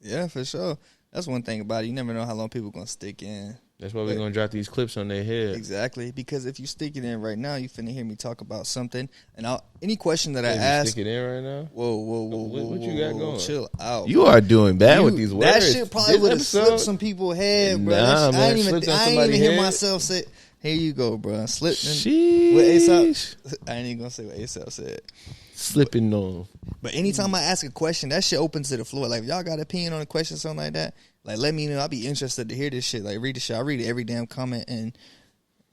Yeah, for sure. That's one thing about it. You never know how long people gonna stick in. That's why we're going to drop these clips on their head. Exactly. Because if you stick it in right now, you finna hear me talk about something. And any question that I you ask. Stick it in right now? Whoa. What you got going? Chill out. You are doing bad with these words. That shit probably would have slipped some people's head, bro. Nah, man, I ain't even hear myself say, here you go, bro. Slipping. What ASAP? I ain't even going to say what ASAP said. Slipping on. But anytime I ask a question, that shit opens to the floor. Like, if y'all got an opinion on a question or something like that, like, let me know. I'll be interested to hear this shit. Like, read the shit. I read every damn comment and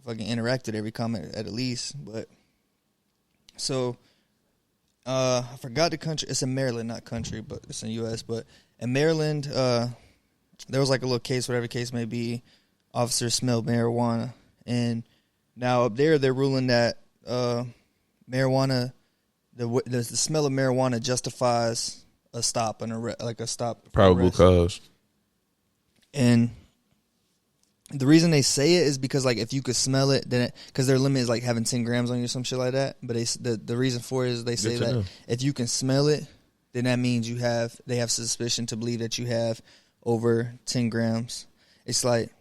fucking interact with every comment at least. But, so, I forgot the country. It's in Maryland, not country, but it's in U.S. But in Maryland, there was like a little case, whatever case may be. Officers smelled marijuana. And now up there, they're ruling that marijuana, the smell of marijuana justifies a stop and a stop. Probable cause. And the reason they say it is because, like, if you could smell it, then because their limit is like having 10 grams on you or some shit like that. But the reason for it is they say that if you can smell it, then that means they have suspicion to believe that you have over 10 grams. It's like,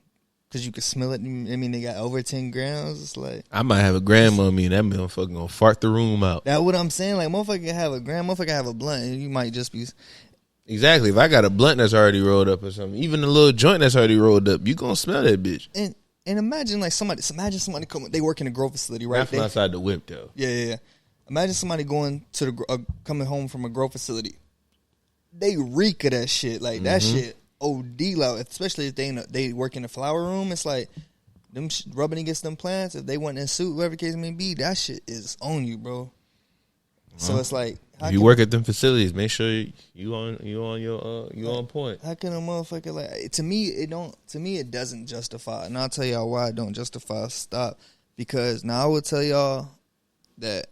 because you can smell it, I mean, they got over 10 grams. It's like, I might have a gram on me and that motherfucker gonna fart the room out. That's what I'm saying. Like, motherfucker can have a gram, motherfucker have a blunt, and you might just be. Exactly. If I got a blunt that's already rolled up or something, even a little joint that's already rolled up, you gonna smell that bitch. And imagine somebody come. They work in a grow facility, right? Not from outside the whip though. Yeah. Imagine somebody going to coming home from a grow facility. They reek of that shit. Like that shit. OD loud, especially if they work in the flower room. It's like them rubbing against them plants. If they want in suit, whatever the case may be, that shit is on you, bro. So it's like, if you work at them facilities, make sure you on point. How can a motherfucker, like, to me it doesn't justify, and I'll tell y'all why it don't justify stop. Because now I will tell y'all that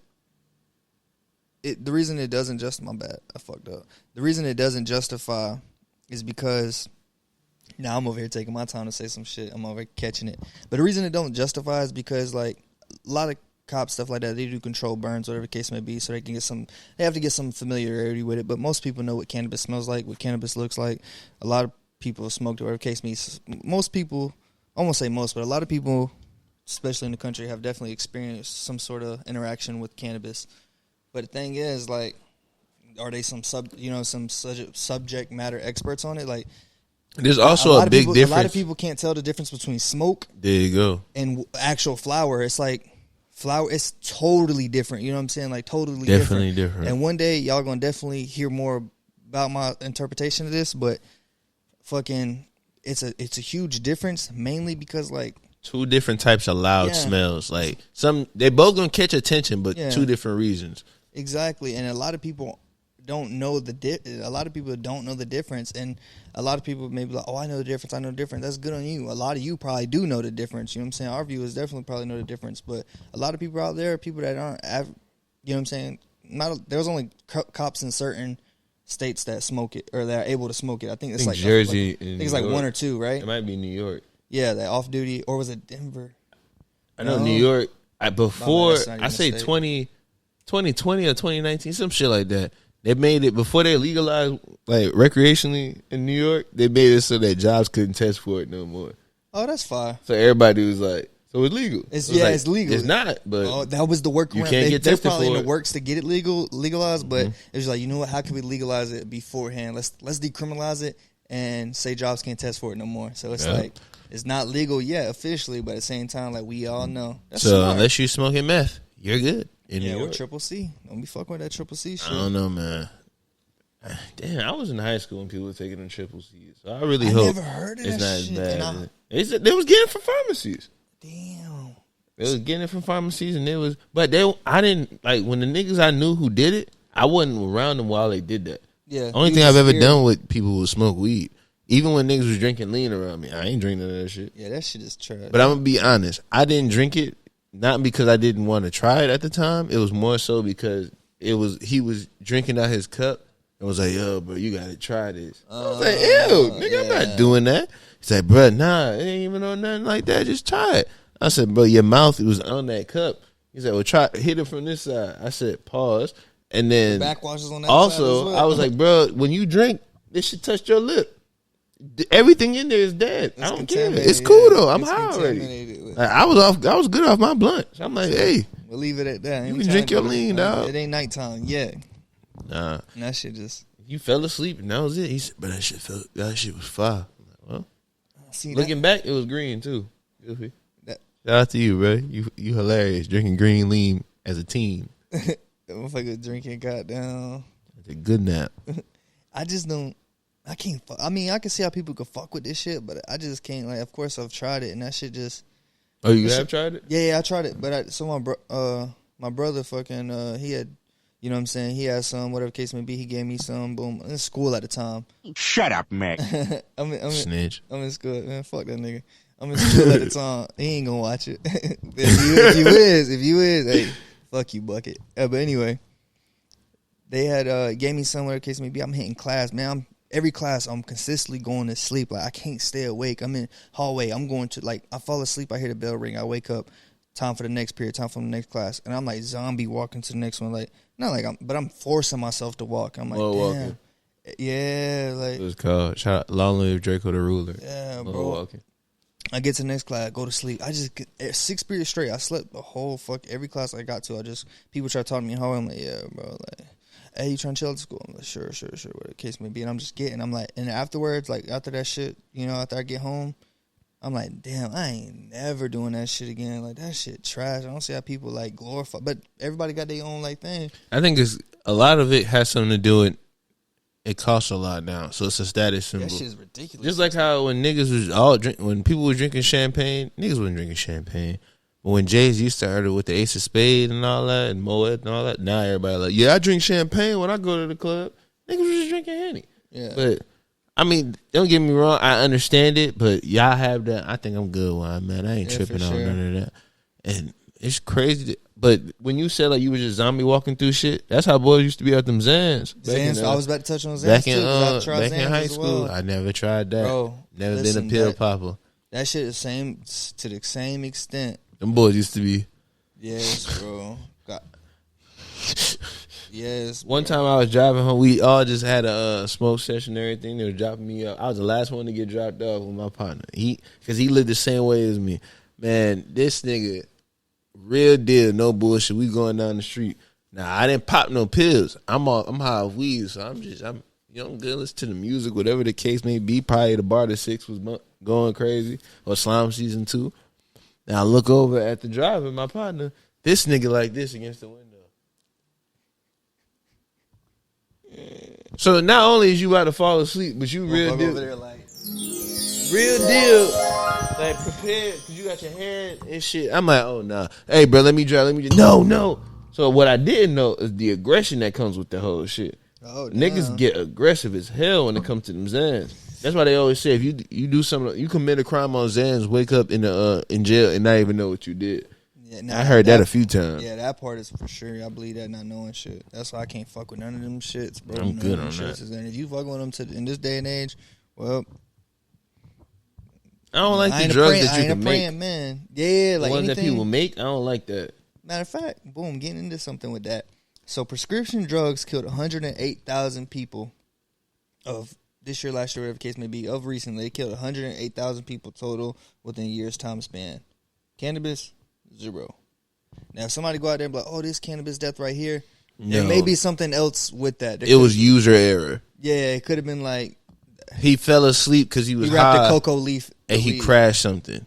the reason it doesn't justify, my bad, I fucked up. The reason it doesn't justify is because, now I'm over here taking my time to say some shit. I'm over here catching it. But the reason it don't justify is because, like, a lot of cops, stuff like that, they do control burns, whatever the case may be, so they have to get some familiarity with it. But most people know what cannabis smells like, what cannabis looks like. A lot of people smoked it, whatever the case may be. Most people, I won't say most, but a lot of people, especially in the country, have definitely experienced some sort of interaction with cannabis. But the thing is, like, are they some subject matter experts on it? Like, there's also a big difference. A lot of people can't tell the difference between smoke. There you go. And actual flower. It's like flower. It's totally different. You know what I'm saying? Like totally definitely different. And one day y'all gonna definitely hear more about my interpretation of this. But fucking, it's a huge difference. Mainly because, like, two different types of loud smells. Like they both gonna catch attention, but two different reasons. Exactly. And a lot of people don't know the difference, and a lot of people may be like, oh, I know the difference. That's good on you. A lot of you probably do know the difference. You know what I'm saying? Our viewers definitely probably know the difference, but a lot of people out there, people that aren't, you know what I'm saying? There's only cops in certain states that smoke it, or that are able to smoke it. I think it's like Jersey. I think it's like one or two, right? It might be New York. Yeah, that off duty, or was it Denver? I know New York. Before I say 2020 or 2019, some shit like that. They made it before they legalized, like, recreationally in New York. They made it so that jobs couldn't test for it no more. Oh, that's fine. So everybody was like, so it's legal. It's like, legal. It's not, but that was the workaround. You can't get tested they're probably for in the it. works to get it legalized, but it was like, you know what? How can we legalize it beforehand? Let's decriminalize it and say jobs can't test for it no more. So it's like, it's not legal yet officially, but at the same time, like, we all know. That's so smart. unless you smoking meth, you're good. Or Triple C. Don't be fucking with that Triple C shit. I don't know, man. Damn, I was in high school when people were taking them Triple C's. So I really hope never heard of it's that not shit, as bad. They was getting it from pharmacies. Damn. They was getting it from pharmacies, and I didn't, like, when the niggas I knew who did it, I wasn't around them while they did that. Yeah. Only thing I've ever done with people who smoke weed. Even when niggas was drinking lean around me, I ain't drinking none of that shit. Yeah, that shit is trash. But I'm gonna be honest, I didn't drink it not because I didn't want to try it at the time. It was more so because he was drinking out his cup and was like, yo, bro, you gotta try this. I was like, ew, nigga, I'm not doing that. He's like, bro, nah, it ain't even on nothing like that. Just try it. I said, bro, your mouth was on that cup. He said, well, hit it from this side. I said, pause. And then the backwash is on that also, side as well. I was like, bro, when you drink, this shit touched your lip. everything in there is dead. I don't care. It's cool though. I'm high already. Like, I was good off my blunt. So I'm like, hey, we'll leave it at that. You can drink your lean, dog. It ain't nighttime yet. Nah, and that shit just. You fell asleep and that was it. He said, but that shit was fire. Well, see, looking back, it was green too. Goofy. Shout out to you, bro. You hilarious drinking green lean as a teen. That motherfucker drinking goddamn. It's a good nap. I just don't. I can't. I mean, I can see how people could fuck with this shit, but I just can't. Like, of course, I've tried it, and that shit just. Oh, you have tried it? Yeah, I tried it, but my brother fucking he had, you know what I'm saying, he had some, whatever case may be, he gave me some. Boom, in school at the time. Shut up, Mac. Snitch. I'm in school, man. Fuck that nigga. I'm in school at the time. He ain't gonna watch it. if you is, hey, fuck you, bucket. But anyway, they had gave me some, whatever case may be. I'm hitting class, man. Every class, I'm consistently going to sleep. Like, I can't stay awake. I'm in hallway. I'm going to, like, I fall asleep. I hear the bell ring. I wake up. Time for the next period. Time for the next class. And I'm like zombie walking to the next one. Like, not like but I'm forcing myself to walk. I'm like, damn. Walking. Yeah, like. It was called. Shout out, long live Draco the Ruler. Yeah, bro. Walking. I get to the next class. Go to sleep. I just get 6 periods straight. I slept the whole every class I got to. People try to talk to me in hallway. I'm like, yeah, bro. Like, hey, you trying to chill at school? I'm like, sure, whatever the case may be. And I'm like, and afterwards, like, after that shit, you know, after I get home, I'm like, damn, I ain't never doing that shit again. Like, that shit trash. I don't see how people, like, glorify. But everybody got their own, like, thing. I think a lot of it has something to do with it costs a lot now. So it's a status symbol. That shit's ridiculous. Just like how when when people were drinking champagne, niggas wasn't drinking champagne. But when Jay-Z started with the Ace of Spades and all that, and Moet and all that, now everybody like, yeah, I drink champagne when I go to the club. Niggas was just drinking Henny. Yeah. But, I mean, don't get me wrong, I understand it, but y'all have that. I think I'm good where I'm at. I ain't tripping on none of that. And it's crazy. But when you said like you was just zombie walking through shit, that's how boys used to be at them Zans. I was about to touch on Zans back in high school. I never tried that. Bro, never been a pill popper. That shit is to the same extent. Them boys used to be. Yes, bro. Yes. Bro. One time I was driving home. We all just had a smoke session and everything. They were dropping me up. I was the last one to get dropped off with my partner. Because he lived the same way as me. Man, this nigga, real deal, no bullshit. We going down the street. Now, I didn't pop no pills. I'm high off weed, so I'm good. Listen to the music, whatever the case may be. Probably the Barter 6 was going crazy, or Slime Season 2. Now, I look over at the driver, my partner. This nigga like this against the window. So not only is you about to fall asleep, but you real deal, like prepared because you got your hand and shit. I'm like, oh nah, hey bro, let me drive. No. So what I didn't know is the aggression that comes with the whole shit. Oh, niggas get aggressive as hell when it comes to them Zans. That's why they always say if you do something, you commit a crime on Zans, wake up in jail and not even know what you did. Yeah, I heard that a few times. Yeah, that part is for sure. I believe that, not knowing shit. That's why I can't fuck with none of them shits, bro. I'm good on that. And if you fuck with them in this day and age, well, I don't like the drugs that you can make. Man. Yeah, like the ones anything that people make, I don't like that. Matter of fact, boom, getting into something with that. So prescription drugs killed 108,000 people of this year, last year, whatever the case may be, of recently. They killed 108,000 people total within a year's time span. Cannabis, 0. Now, if somebody go out there and be like, oh, this cannabis death right here, there may be something else with that. It was user error. Yeah, it could have been like... He fell asleep because he was high. He wrapped a cocoa leaf. And he crashed something.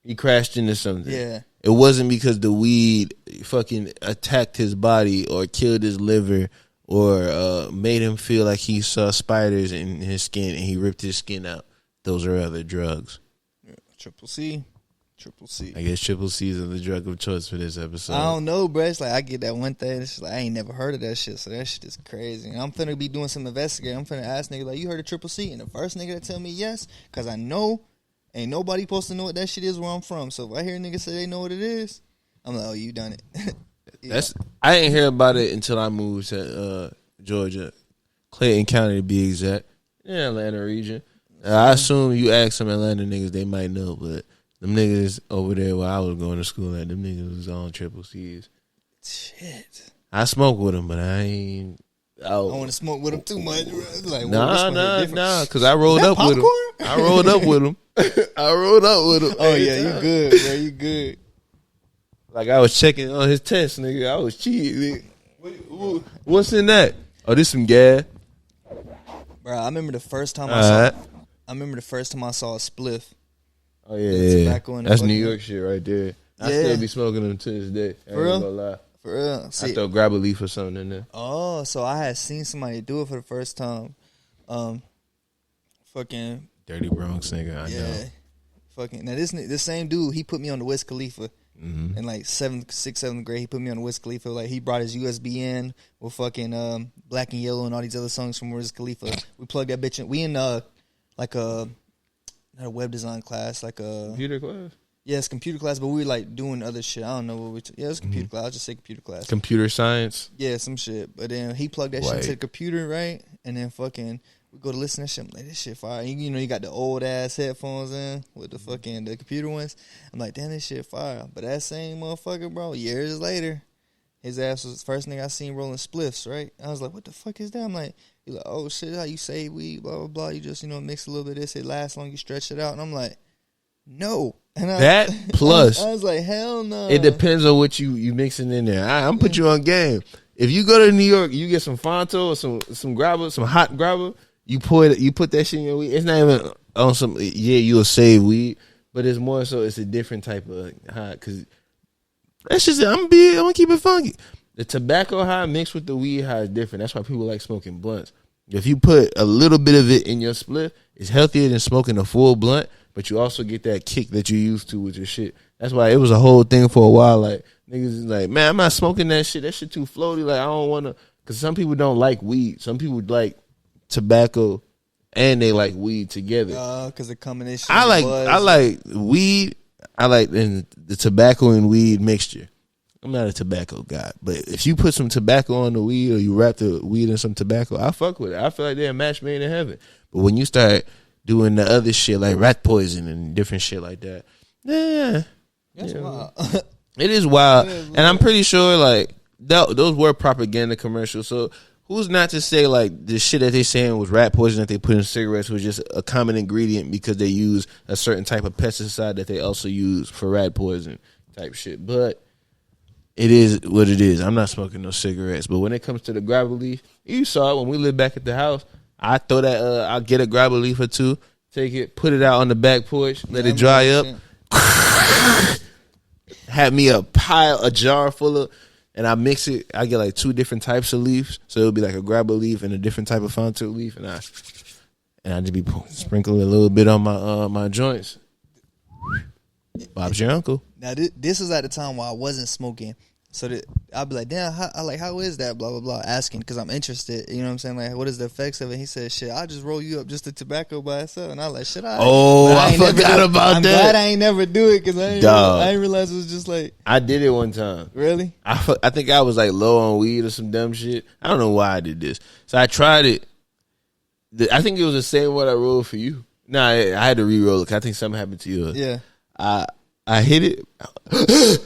He crashed into something. Yeah. It wasn't because the weed fucking attacked his body or killed his liver or made him feel like he saw spiders in his skin and he ripped his skin out. Those are other drugs. Yeah, Triple C. I guess Triple C is the drug of choice for this episode. I don't know, bro. It's like I get that one thing. It's just like I ain't never heard of that shit, so that shit is crazy. And I'm finna be doing some investigating. I'm finna ask niggas like, you heard of Triple C? And the first nigga that tell me yes, because I know ain't nobody supposed to know what that shit is where I'm from. So if I hear niggas say they know what it is, I'm like, oh, you done it. Yeah. I didn't hear about it until I moved to Georgia, Clayton County to be exact, in Atlanta region. I assume you ask some Atlanta niggas, they might know, but them niggas over there where I was going to school at, them niggas was on Triple C's. Shit. I smoke with them, but I ain't Oh. I want to smoke with him too much. Like, nah. Because I rolled up with him. I rolled up with him. Oh yeah, you good, bro. You good. Like I was checking on his test, nigga. I was cheating. What's in that? Oh, this some gas. Bro, I remember the first time I saw a spliff. Oh yeah. That's New fucking York shit right there. I still be smoking them to this day. I For real? ain't gonna lie. For real. See, I throw grab a leaf or something in there. Oh, so I had seen somebody do it for the first time. Fucking Dirty Bronx nigga, I know. Fucking now this same dude, he put me on the Wiz Khalifa. In like 7th grade, he put me on the Wiz Khalifa. Like he brought his USB in with fucking Black and Yellow and all these other songs from Wiz Khalifa. We plugged that bitch in. We in like not a web design class, like a computer class. Yeah, it's computer class, but we were like doing other shit. I don't know what it's computer class. I'll just say computer class. Computer science. Yeah, some shit. But then he plugged that shit into the computer, right? And then fucking we go to listen to that shit. I'm like, this shit fire. You know, you got the old ass headphones in with the fucking the computer ones. I'm like, damn, this shit fire. But that same motherfucker, bro, years later, his ass was the first nigga I seen rolling spliffs, right? I was like, what the fuck is that? I'm like, he's like, oh shit, how you say weed, blah blah blah. You just mix a little bit of this, it lasts long, you stretch it out. And I'm like, no. And plus, I was like, hell no. It depends on what you mixing in there. I'm put you on game. If you go to New York, you get some Fonto or some grabber, some hot grabber. You put that shit in your weed. It's not even on some. Yeah, you'll save weed, but it's more so. It's a different type of high because that's just. I'm gonna keep it funky. The tobacco high mixed with the weed high is different. That's why people like smoking blunts. If you put a little bit of it in your split, it's healthier than smoking a full blunt. But you also get that kick that you used to with your shit. That's why it was a whole thing for a while. Like niggas is like, man, I'm not smoking that shit. That shit too floaty. Like I don't want to. Because some people don't like weed. Some people like tobacco and they like weed together. Because the combination. I like weed. I like the tobacco and weed mixture. I'm not a tobacco guy, but if you put some tobacco on the weed or you wrap the weed in some tobacco, I fuck with it. I feel like they're a match made in heaven. But when you start doing the other shit like rat poison and different shit like that, that's wild. It is wild. And I'm pretty sure like those were propaganda commercials. So who's not to say like the shit that they saying was rat poison that they put in cigarettes was just a common ingredient because they use a certain type of pesticide that they also use for rat poison type shit. But it is what it is. I'm not smoking no cigarettes. But when it comes to the grabber leaf, you saw it when we lived back at the house. I throw that. I'll get a grabber leaf or two, take it, put it out on the back porch, let it dry up. Had me a jar full of, and I mix it. I get like 2 different types of leaves, so it'll be like a grabber leaf and a different type of Fonto leaf, and I just be sprinkling a little bit on my joints. Bob's your uncle. Now this was at the time while I wasn't smoking. So I'd be like, damn, how is that? Blah, blah, blah. Asking because I'm interested. You know what I'm saying? Like, what is the effects of it? He said, shit, I'll just roll you up just the tobacco by itself. And I was like, shit, I forgot about I'm that. glad I ain't never do it because I ain't realize it was just like. I did it one time. Really? I think I was like low on weed or some dumb shit. I don't know why I did this. So I tried it. I think it was the same one I rolled for you. Nah, I had to re-roll it 'cause I think something happened to you. Yeah. I hit it.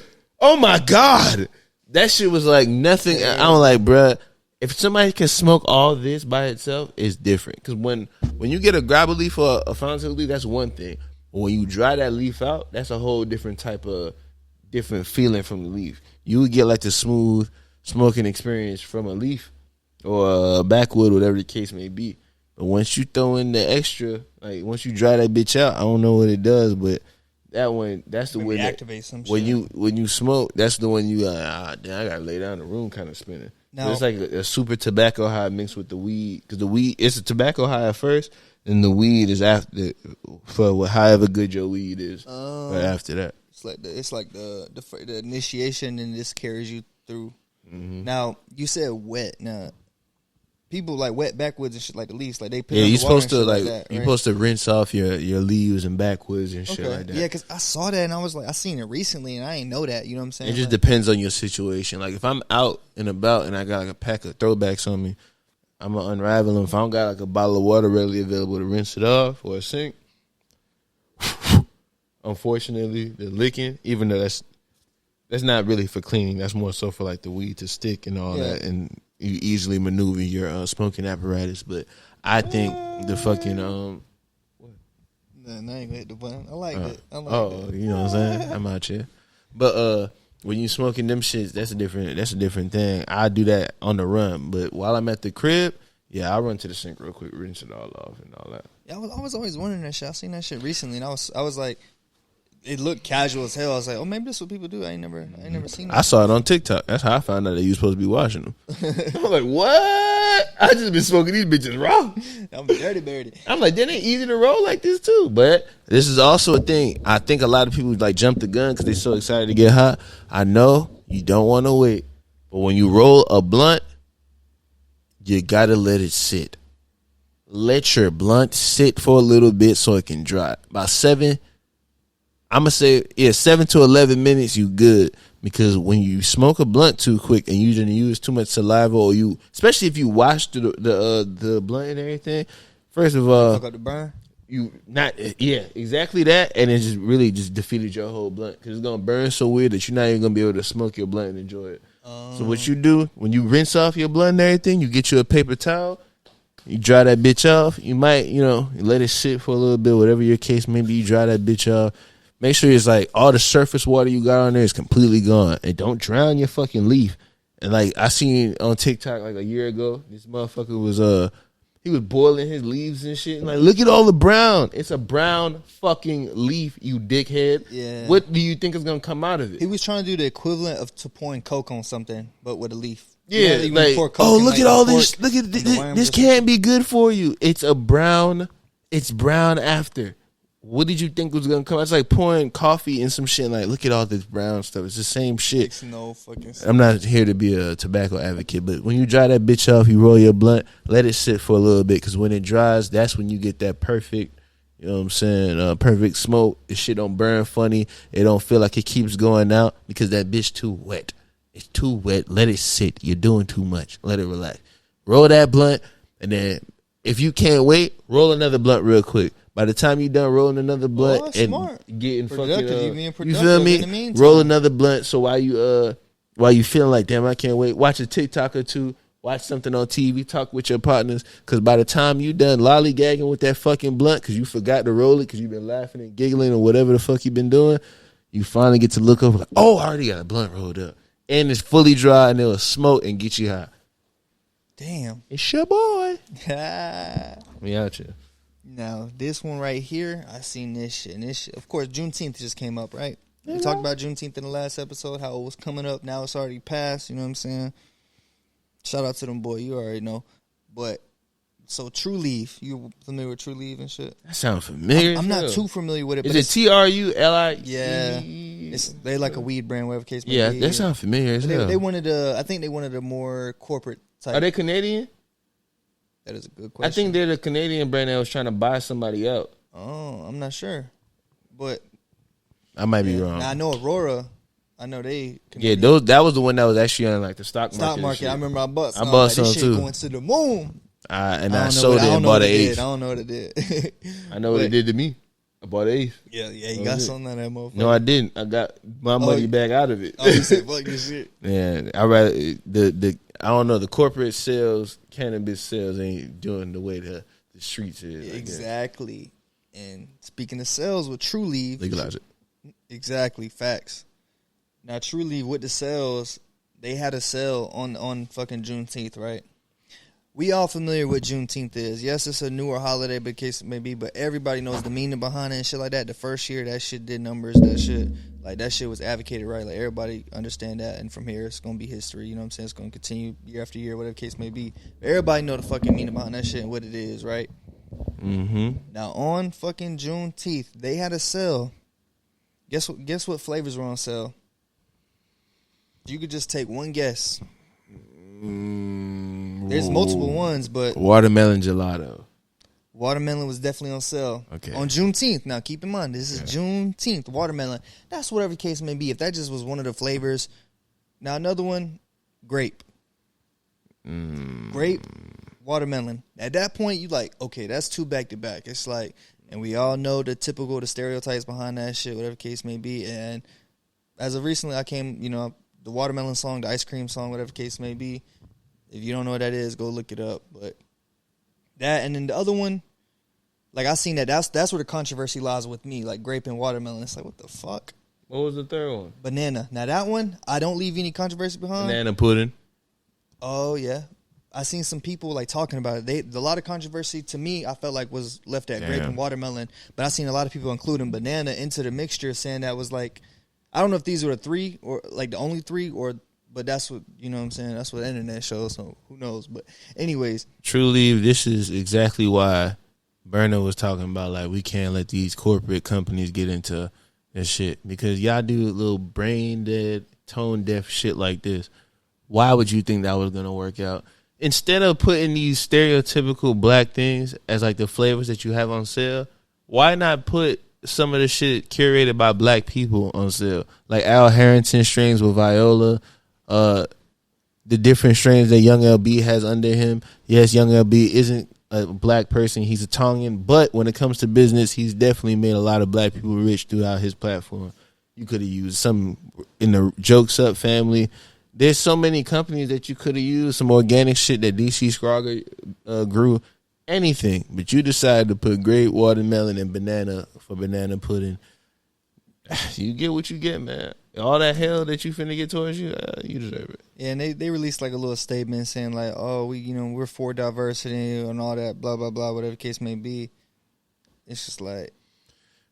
Oh my God. That shit was like nothing. Yeah. I'm like, bruh, if somebody can smoke all this by itself, it's different. Because when you get a grabber leaf or a Fonto leaf, that's one thing. But when you dry that leaf out, that's a whole different type of different feeling from the leaf. You would get like the smooth smoking experience from a leaf or a backwood, whatever the case may be. But once you throw in the extra, like once you dry that bitch out, I don't know what it does, but that one, that's the one that activate some when shit. when you smoke, that's the one you damn, I gotta lay down the room kind of spinning. Now, So it's like a super tobacco high mixed with the weed because the weed it's a tobacco high at first, and the weed is after for however good your weed is. Right after that, it's like the initiation, and this carries you through. Mm-hmm. Now you said wet. Now people like wet backwoods and shit like the leaves, like they put. Yeah, you're supposed to like that, you're right? supposed to rinse off your leaves and backwoods and shit like that. Yeah, because I saw that and I was like, I seen it recently and I ain't know that. You know what I'm saying? It just depends on your situation. Like if I'm out and about and I got like a pack of throwbacks on me, I'm gonna unravel them. If I don't got like a bottle of water readily available to rinse it off or a sink, unfortunately, the licking, even though that's not really for cleaning, that's more so for like the weed to stick and all that. And you easily maneuver your smoking apparatus. But I think the fucking Nah, I ain't gonna hit the button. I like that. I like that. you know what I'm saying? I'm out here. But when you smoking them shits, that's a different thing. I do that on the run. But while I'm at the crib, yeah, I run to the sink real quick, rinse it all off and all that. Yeah, I was always wondering that shit. I seen that shit recently, and I was like, it looked casual as hell. I was like, oh, maybe this is what people do. I ain't never seen that. I saw it on TikTok. That's how I found out that you supposed to be washing them. I was like, what? I just been smoking these bitches raw. I'm dirty. I'm like, they ain't easy to roll like this too. But this is also a thing. I think a lot of people like jump the gun because they're so excited to get hot. I know you don't want to wait, but when you roll a blunt, you gotta let it sit. Let your blunt sit for a little bit so it can dry. About 7 to 11 minutes, you good. Because when you smoke a blunt too quick and you didn't use too much saliva, or you, especially if you wash the blunt and everything, first of all, fuck up the burn. Exactly that, and it just really just defeated your whole blunt because it's gonna burn so weird that you're not even gonna be able to smoke your blunt and enjoy it. So what you do when you rinse off your blunt and everything, you get you a paper towel, you dry that bitch off. You might, you let it sit for a little bit, whatever your case may be. You dry that bitch off. Make sure it's like all the surface water you got on there is completely gone, and don't drown your fucking leaf. And like I seen on TikTok like a year ago, this motherfucker was he was boiling his leaves and shit. And like, look at all the brown. It's a brown fucking leaf, you dickhead. Yeah. What do you think is gonna come out of it? He was trying to do the equivalent of to pouring Coke on something, but with a leaf. Yeah, like, look at all this. Look at this. Can't be good for you. It's brown after. What did you think was gonna come? It's like pouring coffee in some shit. Like, look at all this brown stuff. It's the same shit. It's no fucking sense. I'm not here to be a tobacco advocate, but when you dry that bitch off, you roll your blunt, let it sit for a little bit, because when it dries, that's when you get that perfect, you know what I'm saying, perfect smoke. The shit don't burn funny. It don't feel like it keeps going out because that bitch too wet. It's too wet. Let it sit. You're doing too much. Let it relax. Roll that blunt, and then if you can't wait, roll another blunt real quick. By the time you done rolling another blunt and smart. Getting productive, fucking, you feel me? Roll another blunt. So while you feeling like, damn, I can't wait, watch a TikTok or two, watch something on TV, talk with your partners. Because by the time you done lollygagging with that fucking blunt, because you forgot to roll it, because you've been laughing and giggling or whatever the fuck you been doing, you finally get to look over like, oh, I already got a blunt rolled up, and it's fully dry, and it'll smoke and get you high. Damn, it's your boy. We out here. Now, this one right here, I seen this shit. And this shit, of course, Juneteenth just came up, right? We talked about Juneteenth in the last episode, how it was coming up. Now it's already passed, you know what I'm saying? Shout out to them, boy. You already know. But, so Trulieve, you familiar with Trulieve and shit? That sounds familiar. I'm not too familiar with it. Is it Truli? Yeah. They like a weed brand, whatever case may be. Yeah, that sounds familiar as hell. They wanted I think they wanted a more corporate type. Are they Canadian? That is a good question. I think they're the Canadian brand that was trying to buy somebody out. Oh, I'm not sure. But I might be wrong. Now, I know Aurora. I know they. Yeah, that was the one that was actually on like the stock market. I remember I bought some. This shit too. Going to the moon. I sold it and bought an eighth. I don't know what it did. I know what it did to me. I bought an eighth. Yeah, you got something on that motherfucker. No, I didn't. I got my money back out of it. Oh, you said fuck this shit. Yeah, I rather I don't know, the corporate sales, cannabis sales ain't doing the way the streets is. Exactly. And speaking of sales with Trulieve, legalize it. Exactly, facts. Now Trulieve with the sales, they had a sale on fucking Juneteenth, right? We all familiar with Juneteenth is. Yes, it's a newer holiday, but case it may be, but everybody knows the meaning behind it and shit like that. The first year, that shit did numbers. That shit was advocated right. Like, everybody understand that, and from here, it's going to be history. You know what I'm saying? It's going to continue year after year, whatever case may be. But everybody know the fucking meaning behind that shit and what it is, right? Mm-hmm. Now, on fucking Juneteenth, they had a sale. Guess what flavors were on sale? You could just take one guess. There's multiple ones, but watermelon gelato. Watermelon was definitely on sale. Okay. On Juneteenth. Now, keep in mind, this is Juneteenth. Watermelon. That's whatever case may be. If that just was one of the flavors. Now, another one, grape. Grape, watermelon. At that point, you like, okay, that's two back to back. It's like, and we all know the stereotypes behind that shit, whatever case may be. And as of recently, I came, the watermelon song, the ice cream song, whatever case may be, If you don't know what that is, go look it up. But that, and then the other one, like I seen that. That's where the controversy lies with me. Like grape and watermelon. It's like, what the fuck? What was the third one? Banana. Now that one, I don't leave any controversy behind. Banana pudding. Oh yeah, I seen some people like talking about it. A lot of controversy to me, I felt like was left at grape and watermelon. But I seen a lot of people including banana into the mixture, saying that was like, I don't know if these were the three or like the only three, or but that's what, you know what I'm saying. That's what the internet shows. So who knows? But anyways, Trulieve, this is exactly why Berna was talking about, like, we can't let these corporate companies get into this shit, because y'all do little brain dead, tone deaf shit like this. Why would you think that was gonna work out? Instead of putting these stereotypical black things as like the flavors that you have on sale, why not put some of the shit curated by black people on sale? Like Al Harrington strains with Viola, the different strains that Young LB has under him. Yes, Young LB isn't a black person, he's a Tongan, but when it comes to business, he's definitely made a lot of black people rich throughout his platform. You could have used some in the Jokes Up family. There's so many companies that you could have used, some organic shit that DC Scrogger grew, anything, but you decided to put grape, watermelon, and banana for banana pudding. You get what you get, man. All that hell that you finna get towards you, you deserve it. Yeah, and they released like a little statement saying like, oh, we're for diversity and all that, blah blah blah, whatever the case may be. It's just like,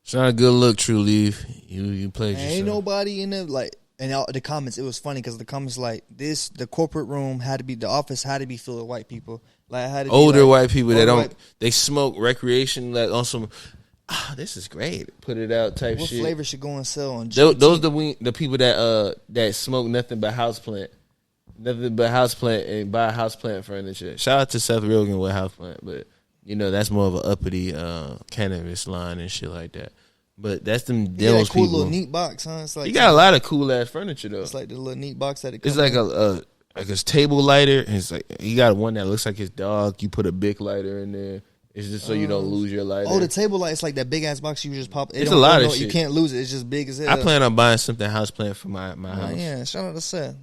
it's not a good look, Trulieve. You played yourself. Ain't nobody in the like. And the comments, it was funny because the comments like this, the corporate room had to be, the office had to be filled with white people, like had to older be, like, white people that don't white, they smoke recreation, like on some. This is great. Put it out type what shit. What flavor should go on sale on Juneteenth? Those the people that smoke nothing but houseplant and buy houseplant furniture. Shout out to Seth Rogen with houseplant, but you know that's more of an uppity cannabis line and shit like that. But that's them those cool people. Little neat box, huh? It's like you got a lot of cool ass furniture though. It's like the little neat box that it it's like a table lighter. And it's like you got one that looks like his dog. You put a big lighter in there. It's just so you don't lose your lighter. Oh, the table light. It's like that big ass box you just pop. It's a lot of shit. You can't lose it. It's just big as hell. I plan on buying something houseplant for my house. Yeah, shout out to Seth.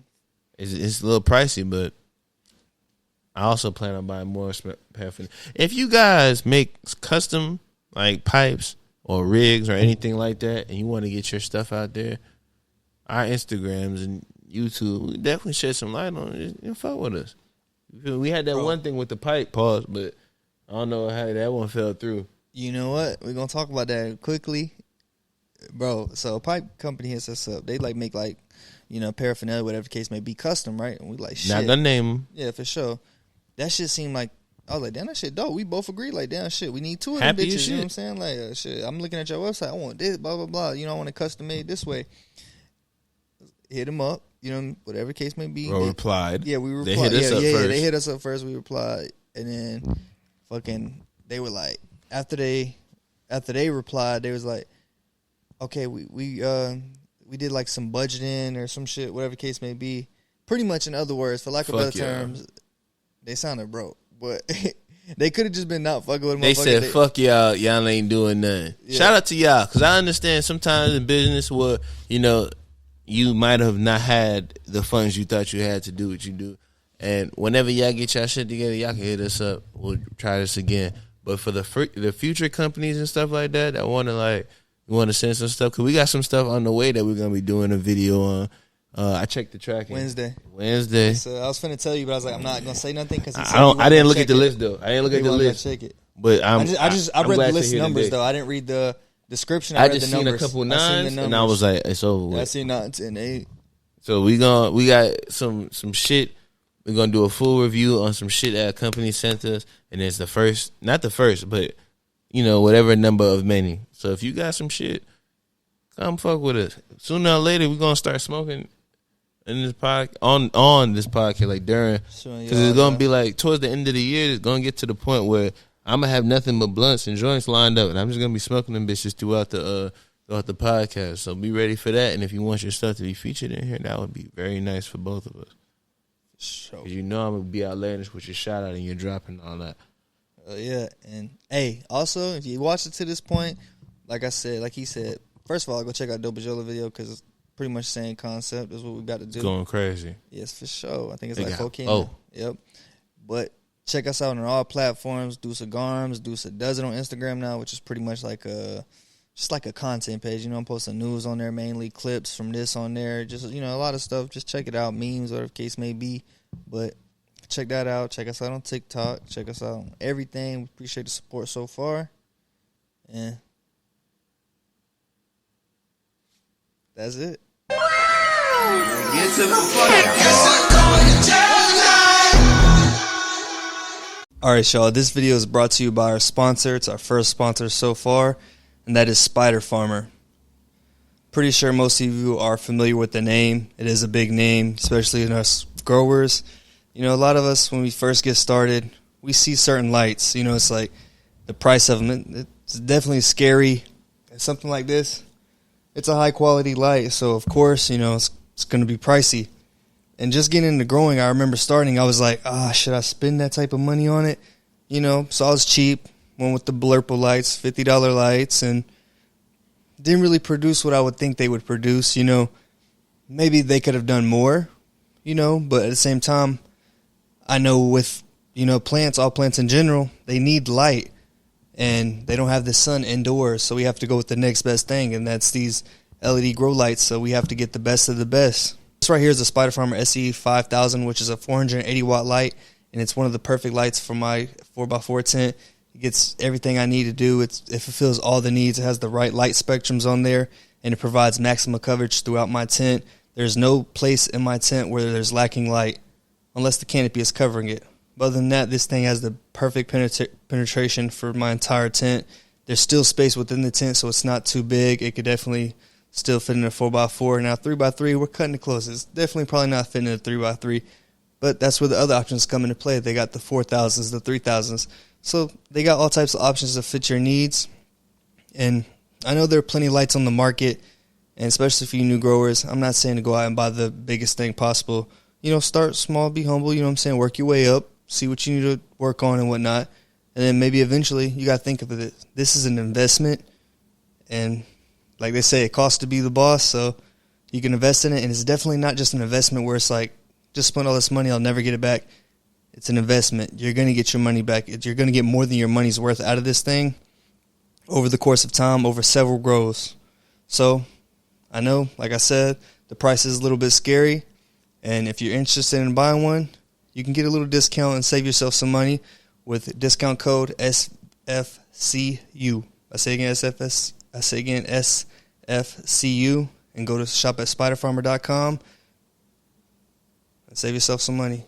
It's a little pricey, but I also plan on buying more paraphernalia. If you guys make custom like pipes or rigs or anything like that, and you want to get your stuff out there, our Instagrams and YouTube, we definitely shed some light on it. You fuck with us. We had that one thing with the pipe, pause, but I don't know how that one fell through. You know what? We're going to talk about that quickly. Bro, so a pipe company hits us up. They like make like, paraphernalia, whatever the case may be, custom, right? And we like, shit. Not gonna name them. Yeah, for sure. That shit seemed like, I was like, damn, that shit dope. We both agreed, like, damn, shit, we need two of them Happy bitches. shit. You know what I'm saying? Like, shit, I'm looking at your website. I want this, blah, blah, blah. I want it custom made this way. Hit them up, whatever the case may be. Bro, replied. Yeah, we replied. They hit us up first. Yeah, they hit us up first. We replied. And then fucking, they were like, after they replied, they was like, okay, we did like some budgeting or some shit, whatever the case may be. Pretty much, in other words, for lack of better terms, they sounded broke, but they could have just been not fucking with them. They said, fuck y'all ain't doing nothing. Yeah. Shout out to y'all, because I understand sometimes in business where, you might have not had the funds you thought you had to do what you do. And whenever y'all get y'all shit together, y'all can hit us up. We'll try this again. But for the future companies and stuff like that want to send some stuff, because we got some stuff on the way that we're going to be doing a video on. I checked the tracking. Wednesday. So I was finna tell you, but I was like, I'm not gonna say nothing because I didn't look at the list though. I didn't look at the list. Check it. But I read the list numbers though. I didn't read the description. I just seen a couple nines and I was like, it's over with. I seen 9, 10, 8. So we got some shit. We're gonna do a full review on some shit that a company sent us, and it's not the first, but whatever number of many. So if you got some shit, come fuck with us. Sooner or later, we're gonna start smoking in this on this podcast, like during, because it's gonna be like towards the end of the year. It's gonna get to the point where I'm gonna have nothing but blunts and joints lined up, and I'm just gonna be smoking them bitches throughout the podcast. So be ready for that. And if you want your stuff to be featured in here, that would be very nice for both of us. Sure. Cause I'm gonna be outlandish with your shout out and your dropping all that. Yeah, and hey, also if you watched it to this point, like he said, first of all, go check out Dope Bajola video because it's pretty much the same concept. That's what we got to do. Going crazy. Yes, for sure. I think it's like 4K. Oh, Yep. But check us out on all platforms. Deuce of Garms. Deuce does it on Instagram now, which is pretty much like just like a content page. You know, I'm posting news on there, mainly clips from this on there. Just, you know, a lot of stuff. Just check it out. Memes, whatever the case may be. But check that out. Check us out on TikTok. Check us out on everything. We appreciate the support so far. And that's it. Get to the All right, y'all. This video is brought to you by our sponsor. It's our first sponsor so far, and that is Spider Farmer. Pretty sure most of you are familiar with the name. It is a big name, especially in us growers. You know, a lot of us, when we first get started, we see certain lights. You know, it's like the price of them. It's definitely scary. And something like this, it's a high-quality light, so of course, you know, it's going to be pricey. And just getting into growing, I remember starting, I was like, should I spend that type of money on it? You know, so I was cheap, went with the Blurple lights, $50 lights, and didn't really produce what I would think they would produce. You know, maybe they could have done more, you know, but at the same time, I know with, you know, plants, all plants in general, they need light, and they don't have the sun indoors, so we have to go with the next best thing, and that's these LED grow lights, so we have to get the best of the best. This right here is the Spider Farmer SE 5000, which is a 480 watt light, and it's one of the perfect lights for my 4x4 tent. It gets everything I need to do. It fulfills all the needs. It has the right light spectrums on there, and it provides maximum coverage throughout my tent. There's no place in my tent where there's lacking light, unless the canopy is covering it. But other than that, this thing has the perfect penetration for my entire tent. There's still space within the tent, so it's not too big. It could definitely still fit in a 4x4. Now, 3x3, we're cutting it close. It's definitely probably not fitting in a 3x3, but that's where the other options come into play. They got the 4000s, the 3000s. So they got all types of options to fit your needs. And I know there are plenty of lights on the market, and especially for you new growers, I'm not saying to go out and buy the biggest thing possible. You know, start small, be humble, you know what I'm saying? Work your way up, see what you need to work on and whatnot. And then maybe eventually you got to think of it. This is an investment, and like they say, it costs to be the boss, so you can invest in it. And it's definitely not just an investment where it's like, just spend all this money, I'll never get it back. It's an investment. You're going to get your money back. You're going to get more than your money's worth out of this thing over the course of time, over several grows. So I know, like I said, the price is a little bit scary. And if you're interested in buying one, you can get a little discount and save yourself some money with discount code SFCU. I say again, SFCU, and go to shop at spiderfarmer.com and save yourself some money.